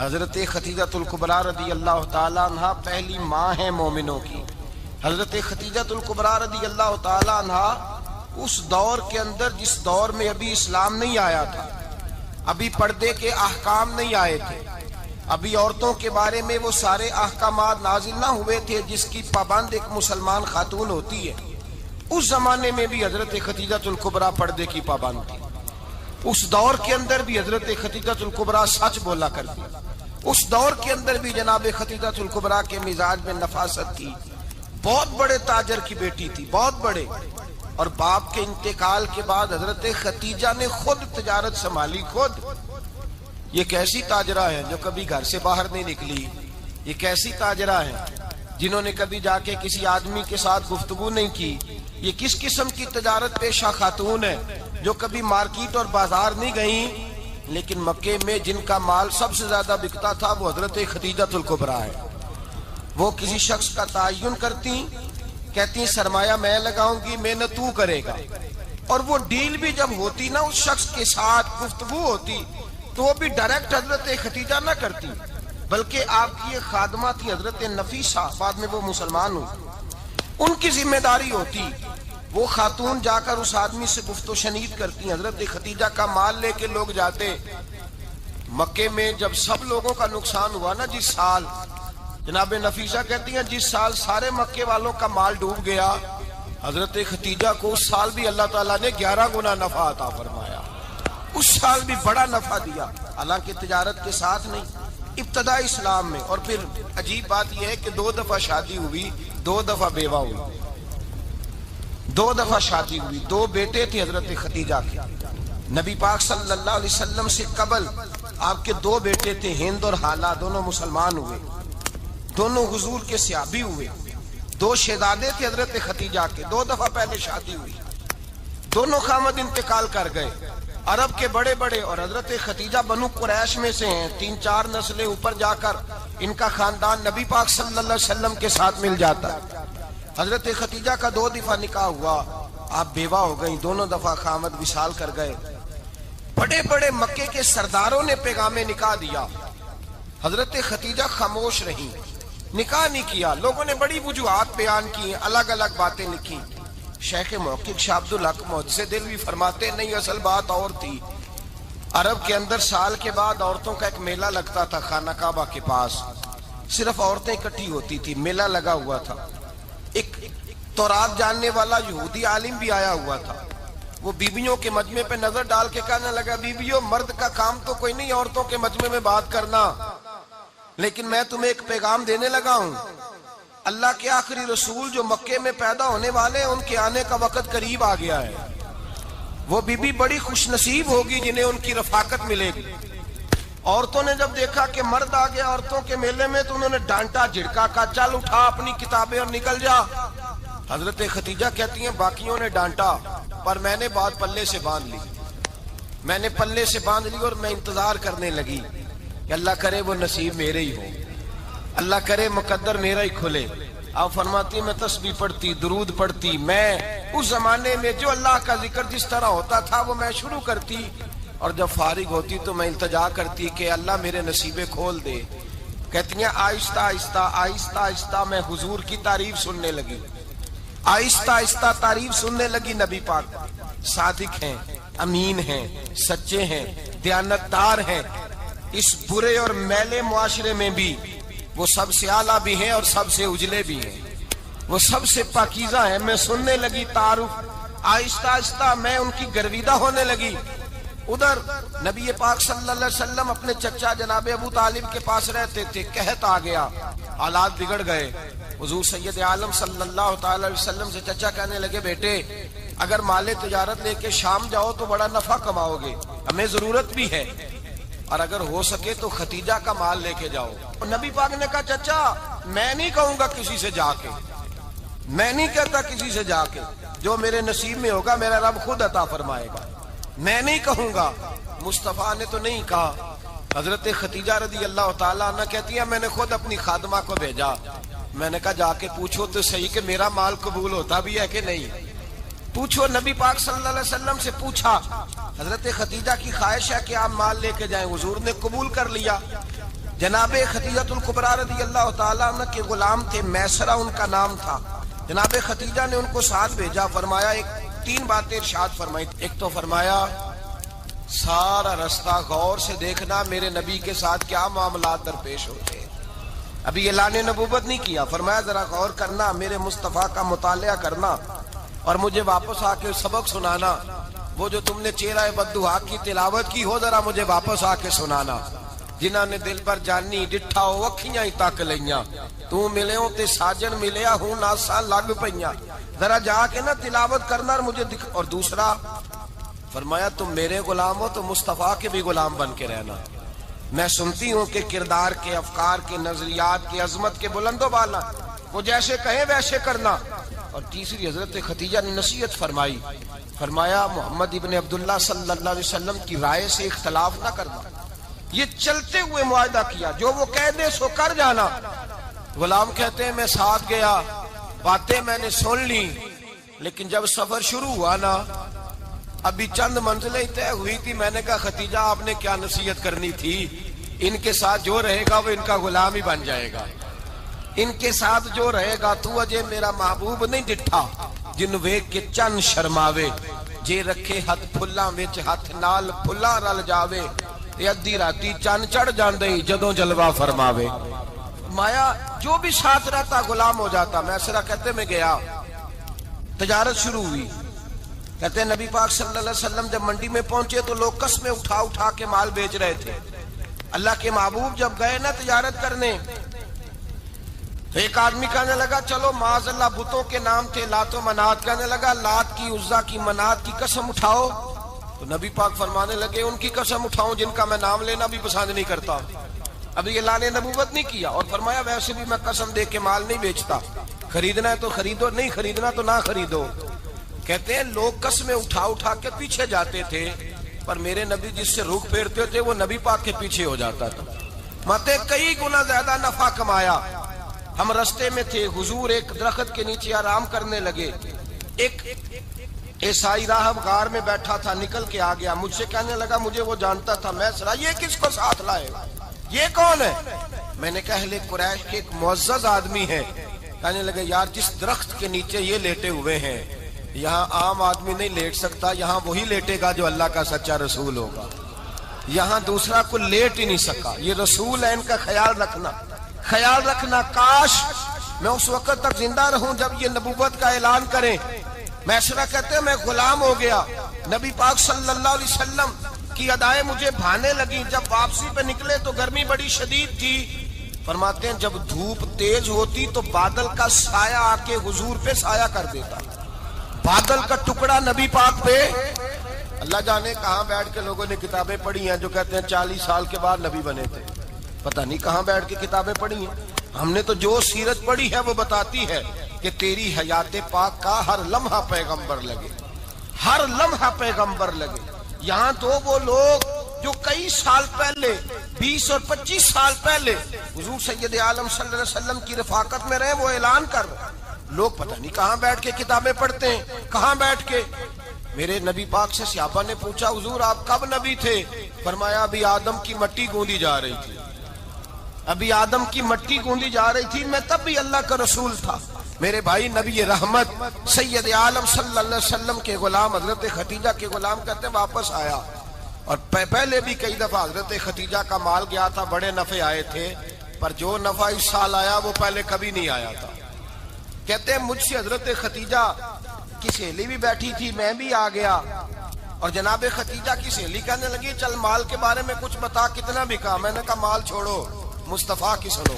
حضرت خدیجۃ الکبریٰ رضی اللہ تعالی عنہ پہلی ماں ہیں مومنوں کی۔ حضرت خدیجۃ الکبریٰ رضی اللہ تعالی عنہ اس دور کے اندر جس دور میں ابھی اسلام نہیں آیا تھا، ابھی پردے کے احکام نہیں آئے تھے، ابھی عورتوں کے بارے میں وہ سارے احکامات نازل نہ ہوئے تھے جس کی پابند ایک مسلمان خاتون ہوتی ہے، اس زمانے میں بھی حضرت خدیجۃ الکبریٰ پردے کی پابند تھی۔ اس دور کے اندر بھی حضرت خدیجۃ الکبریٰ سچ بولا کرتی، اس دور کے اندر بھی جناب خدیجۃ الکبریٰ کے مزاج میں نفاست تھی۔ بہت بڑے تاجر کی بیٹی تھی، بہت بڑے، اور باپ کے انتقال کے بعد حضرت خدیجہ نے خود تجارت سنبھالی، خود۔ یہ کیسی تاجرہ ہے جو کبھی گھر سے باہر نہیں نکلی؟ یہ کیسی تاجرہ ہے جنہوں نے کبھی جا کے کسی آدمی کے ساتھ گفتگو نہیں کی؟ یہ کس قسم کی تجارت پیشہ خاتون ہے جو کبھی مارکیٹ اور بازار نہیں گئیں؟ لیکن مکے میں جن کا مال سب سے زیادہ بکتا تھا وہ حضرت خدیجۃ الکبریٰ ہے۔ وہ کسی شخص کا تعین کرتی، کہتی سرمایہ میں لگاؤں گی، محنت تو کرے گا، اور وہ ڈیل بھی جب ہوتی نا، اس شخص کے ساتھ گفتگو ہوتی تو وہ بھی ڈائریکٹ حضرت خدیجہ نہ کرتی، بلکہ آپ کی یہ خادمہ تھی حضرت نفیسہ، بعد میں وہ مسلمان ہوئی، ان کی ذمہ داری ہوتی۔ وہ خاتون جا کر اس آدمی سے گفت و شنید کرتی، حضرت خدیجہ کا مال لے کے لوگ جاتے۔ مکے میں جب سب لوگوں کا نقصان ہوا نا، جس سال، جناب نفیسہ کہتی ہیں جس سال سارے مکے والوں کا مال ڈوب گیا، حضرت خدیجہ کو اس سال بھی اللہ تعالیٰ نے 11 گنا نفع عطا فرمایا، اس سال بھی بڑا نفع دیا، حالانکہ تجارت کے ساتھ نہیں، ابتدا اسلام میں۔ اور پھر عجیب بات یہ ہے کہ 2 دفعہ شادی ہوئی، 2 دفعہ بیوہ ہوئی، 2 دفعہ شادی ہوئی، 2 بیٹے تھے حضرت خدیجہ کے۔ نبی پاک صلی اللہ علیہ وسلم سے قبل آپ کے 2 بیٹے تھے، ہند اور حالہ، دونوں مسلمان ہوئے، دونوں حضور کے صحابی ہوئے۔ 2 شہزادے تھے حضرت خدیجہ کے، 2 دفعہ پہلے شادی ہوئی، دونوں خامد انتقال کر گئے، عرب کے بڑے بڑے، اور حضرت خدیجہ بنو قریش میں سے ہیں، 3-4 نسلیں اوپر جا کر ان کا خاندان نبی پاک صلی اللہ علیہ وسلم کے ساتھ مل جاتا ہے۔ حضرت خدیجہ کا 2 دفعہ نکاح ہوا، آپ بیوہ ہو گئیں، دونوں دفعہ خامد وصال کر گئے۔ بڑے بڑے مکے کے سرداروں نے پیغام نکاح دیا، حضرت خدیجہ خاموش رہی، نکاح نہیں کیا۔ لوگوں نے بڑی وجوہات بیان کی، الگ الگ باتیں لکھی۔ شیخ محقق شاہ عبدالحق محدث دہلوی فرماتے نہیں، اصل بات اور تھی۔ عرب کے اندر سال کے بعد عورتوں کا ایک میلہ لگتا تھا خانہ کعبہ کے پاس، صرف عورتیں اکٹھی ہوتی تھی، میلہ لگا ہوا تھا۔ ایک تورات جاننے والا یہودی عالم بھی آیا ہوا تھا، وہ بیویوں کے مجمع پہ نظر ڈال کے کہنے لگا، بیویوں، مرد کا کام تو کوئی نہیں عورتوں کے مجمع میں بات کرنا، لیکن میں تمہیں ایک پیغام دینے لگا ہوں۔ اللہ کے آخری رسول جو مکے میں پیدا ہونے والے ہیں، ان کے آنے کا وقت قریب آ گیا ہے۔ وہ بیوی بڑی خوش نصیب ہوگی جنہیں ان کی رفاقت ملے گی۔ عورتوں نے جب دیکھا کہ مرد آ گیا عورتوں کے میلے میں تو انہوں نے ڈانٹا، جھڑکا، کہا چل اٹھا اپنی کتابیں اور نکل جا۔ حضرت خدیجہ کہتی ہیں باقیوں نے ڈانٹا پر میں نے بات پلے سے باندھ لی، میں نے پلے سے باندھ لی، اور میں انتظار کرنے لگی کہ اللہ کرے وہ نصیب میرے ہی ہو، اللہ کرے مقدر میرا ہی کھلے۔ آپ فرماتی میں تسبیح پڑھتی، درود پڑھتی، میں اس زمانے میں جو اللہ کا ذکر جس طرح ہوتا تھا وہ میں شروع کرتی، اور جب فارغ ہوتی تو میں التجا کرتی کہ اللہ میرے نصیبے کھول دے۔ کہتی ہیں آہستہ آہستہ آہستہ آہستہ میں حضور کی تعریف سننے لگی، آہستہ آہستہ تعریف سننے لگی۔ نبی پاک صادق ہیں، امین ہیں، سچے ہیں، دیانتدار ہیں، اس برے اور میلے معاشرے میں بھی وہ سب سے اعلیٰ بھی ہیں اور سب سے اجلے بھی ہیں، وہ سب سے پاکیزہ ہیں۔ میں سننے لگی تعارف، آہستہ آہستہ میں ان کی گرویدہ ہونے لگی۔ ادھر نبی پاک صلی اللہ علیہ وسلم اپنے چچا جناب ابو طالب کے پاس رہتے تھے، قحط آ گیا، حالات بگڑ گئے۔ حضور سید عالم صلی اللہ تعالی علیہ وسلم سے چچا کہنے لگے، بیٹے اگر مال تجارت لے کے شام جاؤ تو بڑا نفع کماؤ گے، ہمیں ضرورت بھی ہے، اور اگر ہو سکے تو خدیجہ کا مال لے کے جاؤ۔ اور نبی پاک نے کہا چچا میں نہیں کہوں گا کسی سے جا کے، میں نہیں کہتا کسی سے جا کے، جو میرے نصیب میں ہوگا میرا رب خود عطا فرمائے گا، میں نہیں کہوں گا۔ مصطفیٰ نے تو نہیں کہا۔ حضرت خدیجہ رضی اللہ تعالیٰ عنہ کہتی ہیں میں نے خود اپنی خادمہ کو بھیجا، میں نے کہا جا کے پوچھو تو صحیح کہ میرا مال قبول ہوتا بھی ہے کہ نہیں، پوچھو۔ نبی پاک صلی اللہ علیہ وسلم سے پوچھا، حضرت خدیجہ کی خواہش ہے کہ آپ مال لے کے جائیں، حضور نے قبول کر لیا۔ جناب خدیجہ الکبریٰ رضی اللہ تعالیٰ عنہ کے غلام تھے، میسرہ ان کا نام تھا۔ جناب خدیجہ نے ان کو ساتھ بھیجا، فرمایا تین باتیں ارشاد فرمائی۔ ایک تو فرمایا سارا رستہ غور سے دیکھنا میرے نبی کے ساتھ کیا معاملات درپیش ہوتے ہیں۔ ابھی اعلان نبوت نہیں کیا، فرمایا ذرا غور کرنا، میرے مصطفیٰ کا مطالعہ کرنا اور مجھے واپس آ کے سبق سنانا۔ وہ جو تم نے چہرہ بددعا کی تلاوت کی ہو، ذرا مجھے واپس آ کے سنانا۔ جنہاں نے دل پر جانی ڈٹھا ہو اکھیاں ہی تک لیاں، تو ملے ہوں تے ساجن ملیا ہوں ناساں لگ پئیاں، ذرا جا کے نا تلاوت کرنا اور مجھے اور دوسرا فرمایا تم میرے غلام ہو تو مصطفیٰ کے بھی غلام بن کے رہنا۔ میں سنتی ہوں کہ کردار کے، افکار کے، نظریات کے، عظمت کے بلند و بالا، وہ جیسے کہیں ویسے کرنا۔ اور تیسری حضرت خدیجہ نے نصیحت فرمائی، فرمایا محمد ابن عبداللہ صلی اللہ علیہ وسلم کی رائے سے اختلاف نہ کرنا۔ یہ چلتے ہوئے معاہدہ کیا، جو وہ کہہ دے سو کر جانا۔ غلام کہتے ہیں میں ساتھ گیا، باتیں میں نے سن لی، لیکن جب سفر شروع ہوا نا، ابھی چند منزلیں طے ہوئی تھی، میں نے کہا خدیجہ آپ نے کیا نصیحت کرنی تھی، ان کے ساتھ جو رہے گا وہ ان کا غلام ہی بن جائے گا، ان کے ساتھ جو رہے گا تو اجے میرا محبوب نہیں ڈٹھا جن ویکھ کے چن شرماوے، جے رکھے ہاتھ پھلاں وچ ہاتھ نال پھلاں رل جاوے، تے ادھی راتی چن چڑھ جاندے جدوں جلوہ فرماوے۔ مایا جو بھی ساتھ رہتا غلام ہو جاتا۔ میسرہ کہتے میں گیا، تجارت شروع ہوئی۔ کہتے ہیں نبی پاک صلی اللہ علیہ وسلم جب منڈی میں پہنچے تو لوگ قسمیں اٹھا اٹھا کے مال بیچ رہے تھے۔ اللہ کے محبوب جب گئے نا تجارت کرنے تو ایک آدمی کہنے لگا چلو معاذ اللہ بتوں کے نام تھے لات و منات، کہنے لگا لات کی، عزا کی، منات کی قسم اٹھاؤ۔ تو نبی پاک فرمانے لگے ان کی قسم اٹھاؤں جن کا میں نام لینا بھی پسند نہیں کرتا۔ ابھی اعلان نبوت نہیں کیا، اور فرمایا ویسے بھی میں قسم دے کے مال نہیں بیچتا، خریدنا ہے تو خریدو، نہیں خریدنا تو نہ خریدو۔ کہتے ہیں لوگ قسمیں اٹھا اٹھا کے پیچھے جاتے تھے، پر میرے نبی جس سے رخ پھیرتے تھے وہ نبی پاک کے پیچھے ہو جاتا تھا۔ ماتے کئی گنا زیادہ نفع کمایا۔ ہم رستے میں تھے، حضور ایک درخت کے نیچے آرام کرنے لگے، ایک عیسائی راہب غار میں بیٹھا تھا، نکل کے آ گیا، مجھ سے کہنے لگا مجھے وہ جانتا تھا، میں سرا یہ کس کو ساتھ لائے، یہ کون ہے؟ میں نے کہا اہل قریش کے ایک معزز آدمی ہے۔ کہنے لگے یار جس درخت کے نیچے یہ لیٹے ہوئے ہیں یہاں عام آدمی نہیں لیٹ سکتا، یہاں وہی لیٹے گا جو اللہ کا سچا رسول ہوگا، یہاں دوسرا کو لیٹ ہی نہیں سکا، یہ رسول ہے، ان کا خیال رکھنا، خیال رکھنا۔ کاش میں اس وقت تک زندہ رہوں جب یہ نبوت کا اعلان کریں۔ میسرہ کہتے ہیں میں غلام ہو گیا، نبی پاک صلی اللہ علیہ وسلم کی ادائیں مجھے بھانے لگی۔ جب واپسی پہ نکلے تو گرمی بڑی شدید تھی، فرماتے ہیں جب دھوپ تیز ہوتی تو بادل کا سایہ آ کے حضور پہ سایہ کر دیتا، بادل کا ٹکڑا نبی پاک پہ۔ اللہ جانے کہاں بیٹھ کے لوگوں نے کتابیں پڑھی ہیں جو کہتے ہیں 40 سال کے بعد نبی بنے تھے، پتہ نہیں کہاں بیٹھ کے کتابیں پڑھی ہیں۔ ہم نے تو جو سیرت پڑھی ہے وہ بتاتی ہے کہ تیری حیات پاک کا ہر لمحہ پیغمبر لگے، ہر لمحہ پیغمبر لگے۔ یہاں تو وہ لوگ جو کئی سال پہلے 20 اور 25 سال پہلے حضور سید عالم صلی اللہ علیہ وسلم کی رفاقت میں رہے، وہ اعلان کر رہے، لوگ پتہ نہیں کہاں بیٹھ کے کتابیں پڑھتے ہیں، کہاں بیٹھ کے۔ میرے نبی پاک سے صحابہ نے پوچھا حضور آپ کب نبی تھے؟ فرمایا ابھی آدم کی مٹی گوندی جا رہی تھی، ابھی آدم کی مٹی گوندی جا رہی تھی، میں تب بھی اللہ کا رسول تھا۔ میرے بھائی نبی رحمت سید عالم صلی اللہ علیہ وسلم کے غلام حضرت خدیجہ کے غلام کہتے واپس آیا، اور پہلے بھی کئی دفعہ حضرت خدیجہ کا مال گیا تھا، بڑے نفع آئے تھے، پر جو نفع اس سال آیا وہ پہلے کبھی نہیں آیا تھا۔ کہتے ہیں مجھ سے حضرت خدیجہ کی سہیلی بھی بیٹھی تھی، میں بھی آ گیا، اور جناب خدیجہ کی سہیلی کہنے لگی چل مال کے بارے میں کچھ بتا، کتنا بکا؟ میں نے کہا مال چھوڑو، مصطفیٰ کی سنو۔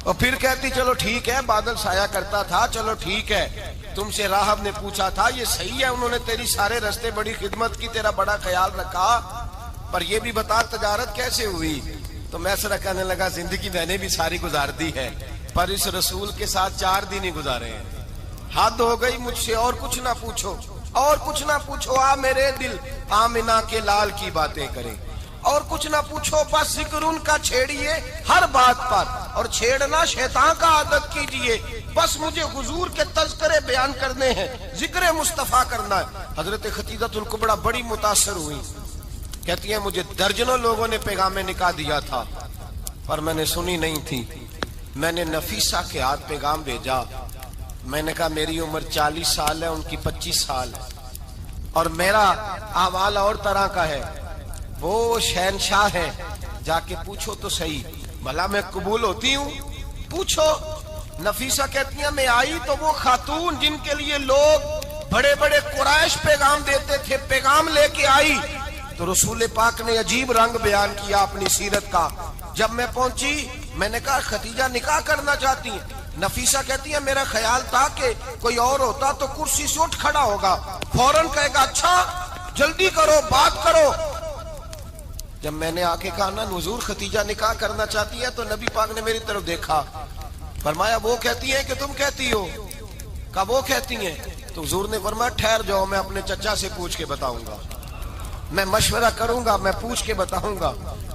اور پھر کہتی چلو ٹھیک ہے، بادل سایہ کرتا تھا، چلو ٹھیک ہے، تم سے راہب نے پوچھا تھا یہ صحیح ہے، انہوں نے تیری سارے رستے بڑی خدمت کی، تیرا بڑا خیال رکھا، پر یہ بھی بتا تجارت کیسے ہوئی؟ تو میسرہ کہنے لگا زندگی میں نے بھی ساری گزار دی ہے، پر اس رسول کے ساتھ 4 دن ہی گزارے ہیں، حد ہو گئی مجھ سے، اور کچھ نہ پوچھو، اور کچھ نہ پوچھو، آ میرے دل آمنہ کے لال کی باتیں کریں، اور کچھ نہ پوچھو، بس ذکر ان کا چھیڑیے ہر بات پر، اور چھیڑنا شیطان کا عادت کیجئے، بس مجھے حضور کے تذکرے بیان کرنے ہیں، ذکر مصطفیٰ کرنا ہے۔ حضرت خدیجہ الکبریٰ بڑی متاثر ہوئی، کہتی ہیں مجھے درجنوں لوگوں نے پیغام نکاح دیا تھا، پر میں نے سنی نہیں تھی. میں نے نفیسہ کے ہاتھ پیغام بھیجا. میں نے کہا میری عمر 40 سال ہے, ان کی 25 سال ہے, اور میرا احوال اور طرح کا ہے. وہ شہنشاہ ہے, جا کے پوچھو تو صحیح, بھلا میں قبول ہوتی ہوں؟ پوچھو. نفیسہ کہتی ہیں میں آئی تو وہ خاتون جن کے لیے لوگ بڑے بڑے قریش پیغام دیتے تھے, پیغام لے کے آئی. تو رسول پاک نے عجیب رنگ بیان کیا اپنی سیرت کا. جب میں پہنچی میں نے کہا ختیجہ نکاح کرنا چاہتی ہیں؟ نفیسہ کہتی ہے میرا خیال تھا کہ کوئی اور ہوتا تو کرسی سے اٹھ کھڑا ہوگا, فوراً کہے گا اچھا جلدی کرو بات کرو. جب میں نے آ کے کہا نا حضور ختیجہ نکاح کرنا چاہتی ہے, تو نبی پاک نے میری طرف دیکھا, فرمایا وہ کہتی ہیں کہ تم کہتی ہو؟ کہا وہ کہتی ہیں. تو حضور نے فرمایا ٹھہر جاؤ, میں اپنے چچا سے پوچھ کے بتاؤں گا, میں مشورہ کروں گا, میں پوچھ کے بتاؤں گا.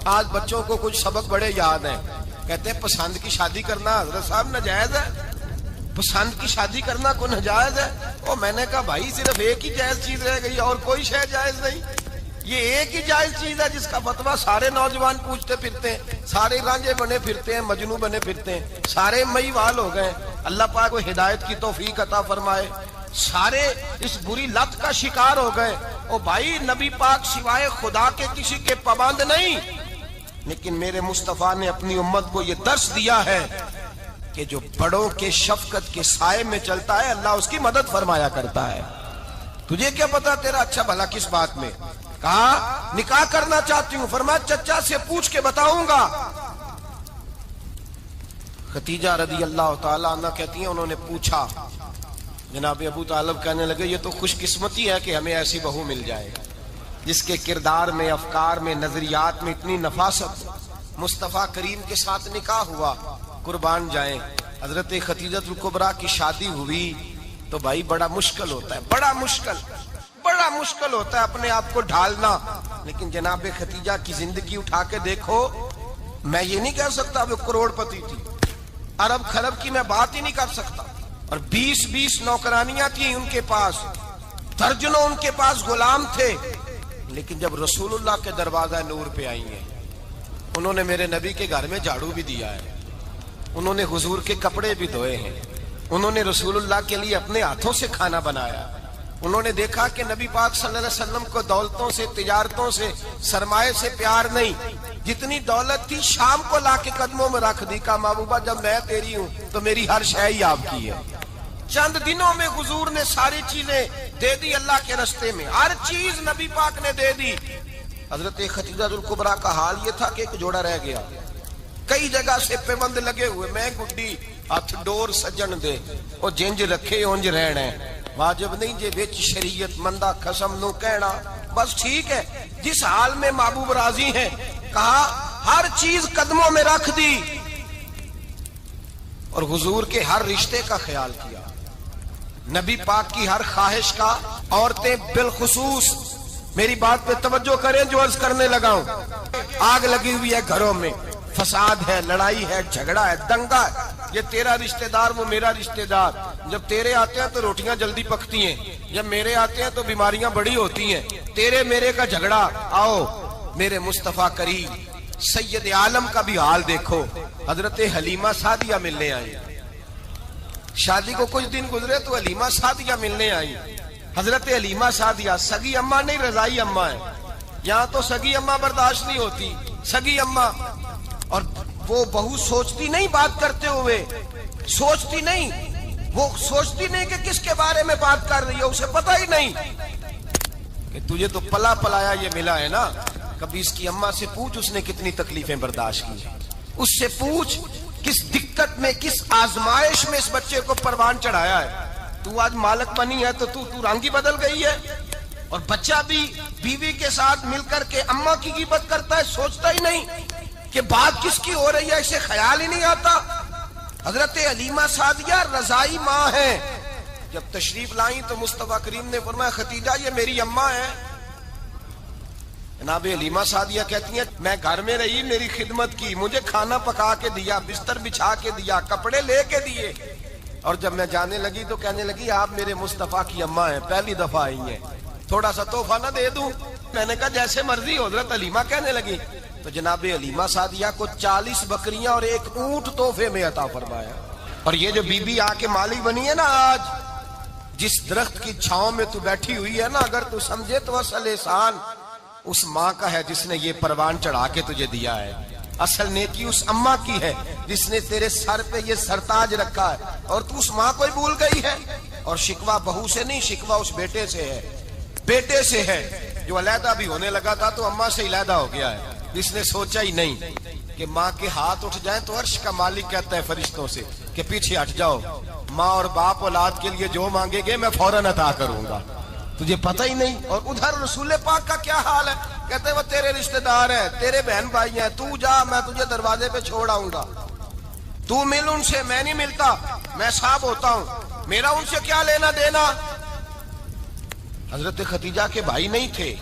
آج بچوں کو کچھ سبق بڑے یاد ہیں. کہتے ہیں پسند کی شادی کرنا حضرت صاحب ناجائز ہے, پسند کی شادی کرنا کو ناجائز ہے. اور میں نے کہا بھائی صرف ایک ہی جائز چیز رہ گئی, اور کوئی شے جائز نہیں. یہ ایک ہی جائز چیز ہے جس کا فتویٰ سارے نوجوان پوچھتے پھرتے ہیں, سارے رانجے بنے پھرتے ہیں, مجنوں بنے پھرتے ہیں, سارے مئی وال ہو گئے. اللہ پاک کو ہدایت کی توفیق عطا فرمائے. سارے اس بری لت کا شکار ہو گئے. او بھائی نبی پاک سوائے خدا کے کسی کے پابند نہیں, لیکن میرے مصطفیٰ نے اپنی امت کو یہ درس دیا ہے کہ جو بڑوں کے شفقت کے سائے میں چلتا ہے اللہ اس کی مدد فرمایا کرتا ہے. تجھے کیا پتا تیرا اچھا بھلا کس بات میں؟ کہا نکاح کرنا چاہتی ہوں, فرمایا چچا سے پوچھ کے بتاؤں گا. ختیجہ رضی اللہ تعالیٰ عنہ کہتی ہیں انہوں نے پوچھا. جناب ابو طالب کہنے لگے یہ تو خوش قسمتی ہے کہ ہمیں ایسی بہو مل جائے جس کے کردار میں, افکار میں, نظریات میں اتنی نفاست. مصطفیٰ کریم کے ساتھ نکاح ہوا, قربان جائیں. حضرت خدیجہ الکبریٰ کی شادی ہوئی تو بھائی بڑا مشکل ہوتا ہے, بڑا مشکل ہوتا ہے اپنے آپ کو ڈھالنا. لیکن جناب خدیجہ کی زندگی اٹھا کے دیکھو, میں یہ نہیں کہہ سکتا وہ کروڑ پتی تھی, ارب خرب کی میں بات ہی نہیں کر سکتا. اور 20 نوکرانیاں تھیں ان کے پاس, درجنوں ان کے پاس غلام تھے. لیکن جب رسول اللہ کے دروازہ نور پہ آئی ہیں, انہوں نے میرے نبی کے گھر میں جھاڑو بھی دیا ہے, انہوں نے حضور کے کپڑے بھی دھوئے ہیں, انہوں نے رسول اللہ کے لیے اپنے ہاتھوں سے کھانا بنایا. انہوں نے دیکھا کہ نبی پاک صلی اللہ علیہ وسلم کو دولتوں سے, تجارتوں سے, سرمایے سے پیار نہیں. جتنی دولت تھی شام کو لا کے قدموں میں رکھ دی. کہا محبوبہ جب میں تیری ہوں تو میری ہر شے ہی آپ کی ہے. چند دنوں میں حضور نے ساری چیزیں دے دی اللہ کے رستے میں, ہر چیز نبی پاک نے دے دی. حضرت خدیجہ الکبریٰ کا حال یہ تھا کہ ایک جوڑا رہ گیا, کئی جگہ سے پیوند لگے ہوئے, میں گڈی ہاتھ ڈور سجن دے او جنج رکھے اونج رہنا, واجب نہیں جے وچ شریعت مندہ قسم نو کہنا. بس ٹھیک ہے, جس حال میں محبوب راضی ہیں. کہا ہر چیز قدموں میں رکھ دی اور حضور کے ہر رشتے کا خیال کیا, نبی پاک کی ہر خواہش کا. عورتیں بالخصوص میری بات پہ توجہ کریں جو عرض کرنے لگا ہوں. آگ لگی ہوئی ہے گھروں میں, فساد ہے, لڑائی ہے, جھگڑا ہے, دنگا ہے. یہ تیرا رشتہ دار وہ میرا رشتہ دار, جب تیرے آتے ہیں تو روٹیاں جلدی پکتی ہیں, جب میرے آتے ہیں تو بیماریاں بڑی ہوتی ہیں. تیرے میرے کا جھگڑا. آؤ میرے مصطفیٰ کریم سید عالم کا بھی حال دیکھو. حضرت حلیمہ سعدیہ ملنے آئی, شادی کو کچھ دن گزرے تو حلیمہ سعدیہ ملنے آئی. حضرت حلیمہ سعدیہ سگی اماں نہیں, رضائی اماں ہے. یہاں تو سگی اماں برداشت نہیں ہوتی, سگی اماں. اور وہ بہو سوچتی نہیں بات کرتے ہوئے, سوچتی نہیں, وہ سوچتی نہیں کہ کس کے بارے میں بات کر رہی ہے, اسے پتہ ہی نہیں کہ تجھے تو پلا پلایا یہ ملا ہے نا. کبھی اس کی اماں سے پوچھ اس نے کتنی تکلیفیں برداشت کی, اس سے پوچھ کس دقت میں, کس آزمائش میں اس بچے کو پروان چڑھایا ہے. تو آج مالک بنی ہے تو تو رنگ ہی بدل گئی ہے. اور بچہ بھی بیوی کے ساتھ مل کر کے اماں کی غیبت کرتا ہے, سوچتا ہی نہیں کہ بات کس کی ہو رہی ہے, اسے خیال ہی نہیں آتا. حضرت حلیمہ سعدیہ رضائی ماں ہے. جب تشریف لائیں تو مصطفیٰ کریم نے فرمایا خدیجہ یہ میری اماں ہے. جناب حلیمہ سعدیہ کہتی ہیں میں گھر میں رہی, میری خدمت کی, مجھے کھانا پکا کے دیا, بستر بچھا کے دیا, کپڑے لے کے دیے. اور جب میں جانے لگی تو کہنے لگی آپ میرے مصطفیٰ کی اماں ہیں, پہلی دفعہ آئی ہیں, تھوڑا سا تحفہ نہ دے دوں؟ میں نے کہا جیسے مرضی. حضرت حلیمہ کہنے لگی تو جناب علیمہ سعدیہ کو 40 بکریاں اور 1 اونٹ تحفے میں عطا فرمایا. اور یہ جو بی بی آ کے مالک بنی ہے نا آج، جس درخت کی چھاؤں میں تو بیٹھی ہوئی ہے نا، اگر تو سمجھے تو اصل احسان اس ماں کا ہے جس نے یہ پروان چڑھا کے تجھے دیا ہے. اصل نیکی اس اماں کی ہے جس نے تیرے سر پہ یہ سرتاج رکھا ہے، اور تو اس ماں کو ہی بھول گئی ہے. اور شکوہ بہو سے نہیں، شکوہ اس بیٹے سے ہے، بیٹے سے ہے جو علیحدہ بھی ہونے لگا تھا تو اماں سے علیحدہ ہو گیا ہے. جس نے سوچا ہی نہیں کہ ماں کے ہاتھ اٹھ جائیں تو عرش کا مالک کہتا ہے فرشتوں سے کہ پیچھے ہٹ جاؤ، ماں اور باپ اولاد کے لیے جو مانگے گے میں فوراً عطا کروں گا. تجھے پتہ ہی نہیں. اور ادھر رسول پاک کا کیا حال ہے؟ کہتے ہیں وہ تیرے رشتہ دار ہیں، تیرے بہن بھائی ہیں، تو جا، میں تجھے دروازے پہ چھوڑ آؤں گا. تو مل ان سے، میں نہیں ملتا، میں صاحب ہوتا ہوں، میرا ان سے کیا لینا دینا. حضرت خدیجہ کے بھائی نہیں تھے،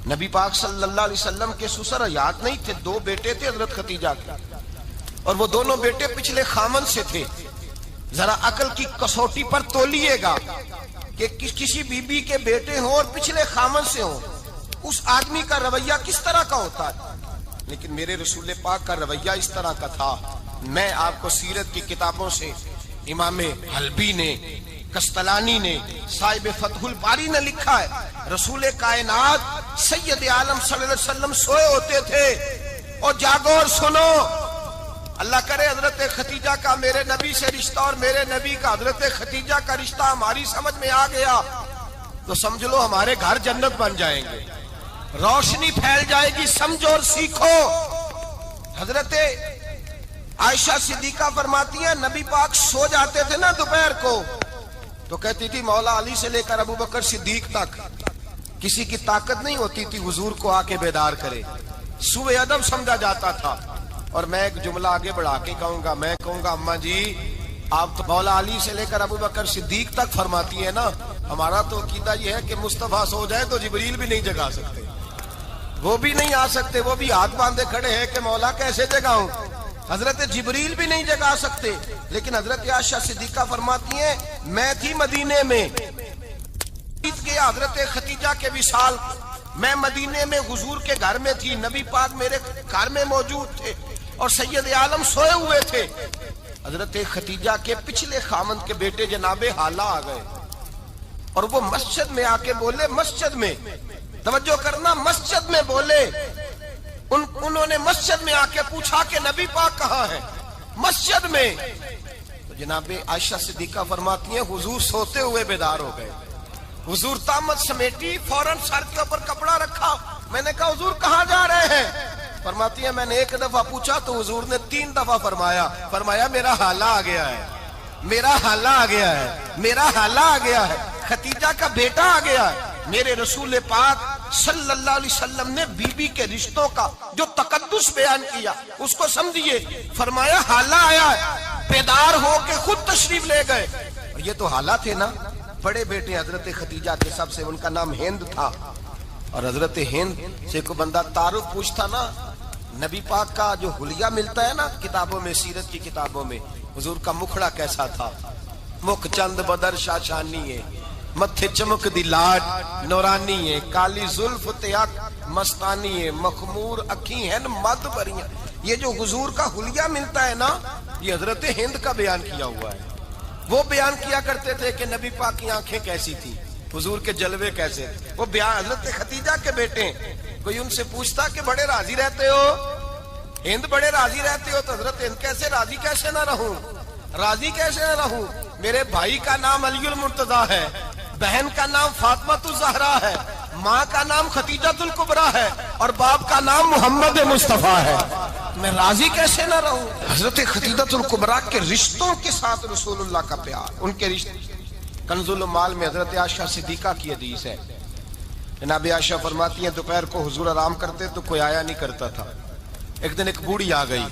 نبی پاک صلی اللہ علیہ وسلم کے سسر حیات نہیں تھے، 2 بیٹے تھے حضرت خدیجہ کے، اور وہ دونوں بیٹے پچھلے خامن سے تھے. ذرا عقل کی کسوٹی پر تولیے گا کہ کسی بی بی کے بیٹے ہوں اور پچھلے خامن سے ہوں، اس آدمی کا رویہ کس طرح کا ہوتا ہے. لیکن میرے رسول پاک کا رویہ اس طرح کا تھا. میں آپ کو سیرت کی کتابوں سے امام حلبی نے، کستلانی نے، صاحب فتح الباری نے لکھا ہے رسول کائنات سید عالم صلی اللہ علیہ وسلم سوئے ہوتے تھے اور جاگو اور سنو. اللہ کرے حضرت خدیجہ کا میرے نبی سے رشتہ اور میرے نبی کا حضرت خدیجہ کا رشتہ ہماری سمجھ میں آ گیا تو سمجھ لو ہمارے گھر جنت بن جائیں گے، روشنی پھیل جائے گی. سمجھو اور سیکھو. حضرت عائشہ صدیقہ فرماتی ہیں نبی پاک سو جاتے تھے نا دوپہر کو تو کہتی تھی مولا علی سے لے کر ابو بکر صدیق تک کسی کی طاقت نہیں ہوتی تھی حضور کو آ کے بیدار کرے. سوء ادب سمجھا جاتا تھا. اور میں ایک جملہ آگے بڑھا کے کہوں گا، میں کہوں گا اماں جی آپ تو مولا علی سے لے کر ابو بکر صدیق تک فرماتی ہے نا، ہمارا تو عقیدہ یہ ہے کہ مصطفیٰ سو جائے تو جبریل بھی نہیں جگا سکتے، وہ بھی نہیں آ سکتے، وہ بھی ہاتھ باندھے کھڑے ہیں کہ مولا کیسے جگاؤں. حضرت جبریل بھی نہیں جگا سکتے. لیکن حضرت عائشہ صدیقہ فرماتی ہیں میں تھی مدینے میں حضرت خدیجہ کے وصال، میں مدینے میں حضور کے گھر میں تھی، نبی پاک میرے گھر میں موجود تھے اور سید عالم سوئے ہوئے تھے. حضرت خدیجہ کے پچھلے خامند کے بیٹے جناب حالہ آ گئے اور وہ مسجد میں آ کے بولے، مسجد میں توجہ کرنا، مسجد میں بولے. انہوں نے مسجد میں آ کے پوچھا کہ نبی پاک کہاں ہے؟ مسجد میں. تو جناب عائشہ صدیقہ فرماتی ہیں حضور سوتے ہوئے بیدار ہو گئے. حضور طامت سمیٹی، فوراً سر کے اوپر کپڑا رکھا. میں نے کہا حضور کہاں جا رہے ہیں؟ فرماتی ہے میں نے 1 دفعہ پوچھا تو حضور نے 3 دفعہ فرمایا میرا حالہ آ گیا ہے، میرا حالہ آ گیا ہے، میرا حالہ آ گیا ہے، خدیجہ کا بیٹا آ گیا ہے. میرے رسول پاک صلی اللہ علیہ وسلم نے بی بی کے رشتوں کا جو تقدس بیان کیا اس کو سمجھیے. فرمایا حالہ آیا ہے، بیدار ہو کے خود تشریف لے گئے. اور یہ تو حالہ تھے نا، بڑے بیٹے حضرت خدیجہ کے سب سے، ان کا نام ہند تھا. اور حضرت ہند سے کوئی بندہ تعارف پوچھتا نا، نبی پاک کا جو حلیہ ملتا ہے نا کتابوں میں، سیرت کی کتابوں میں، حضور کا مکھڑا کیسا تھا. مکھ چند بدر شاشانی ہے، متھے چمک دی لاڈ نورانی ہے، کالی زلف تیاک مستانی ہے، مخمور اکھی ہیں مد بریاں. یہ جو حضور کا حلیہ ملتا ہے نا یہ حضرت ہند کا بیان کیا ہوا ہے. وہ بیان کیا کرتے تھے کہ نبی پاک کی آنکھیں کیسی تھی، حضور کے جلوے کیسے. وہ بیان حضرت خدیجہ کے بیٹے. کوئی ان سے پوچھتا کہ بڑے راضی رہتے ہو ہند، بڑے راضی رہتے ہو، تو حضرت ہند کیسے راضی کیسے نہ رہوں، راضی کیسے نہ رہوں. میرے بھائی کا نام علی المرتضیٰ ہے، بہن کا نام فاطمہ الزہرا ہے، ماں کا نام خدیجہ الکبریٰ ہے اور باپ کا نام محمد مصطفیٰ ہے. میں راضی کیسے نہ رہوں. حضرت خدیجہ الکبریٰ کے رشتوں کے ساتھ رسول اللہ کا پیار، ان کے رشتے. کنز المال میں حضرت عائشہ صدیقہ کی حدیث ہے. جناب عائشہ فرماتی ہیں دوپہر کو حضور آرام کرتے تو کوئی آیا نہیں کرتا تھا. ایک دن ایک بوڑھی آ گئی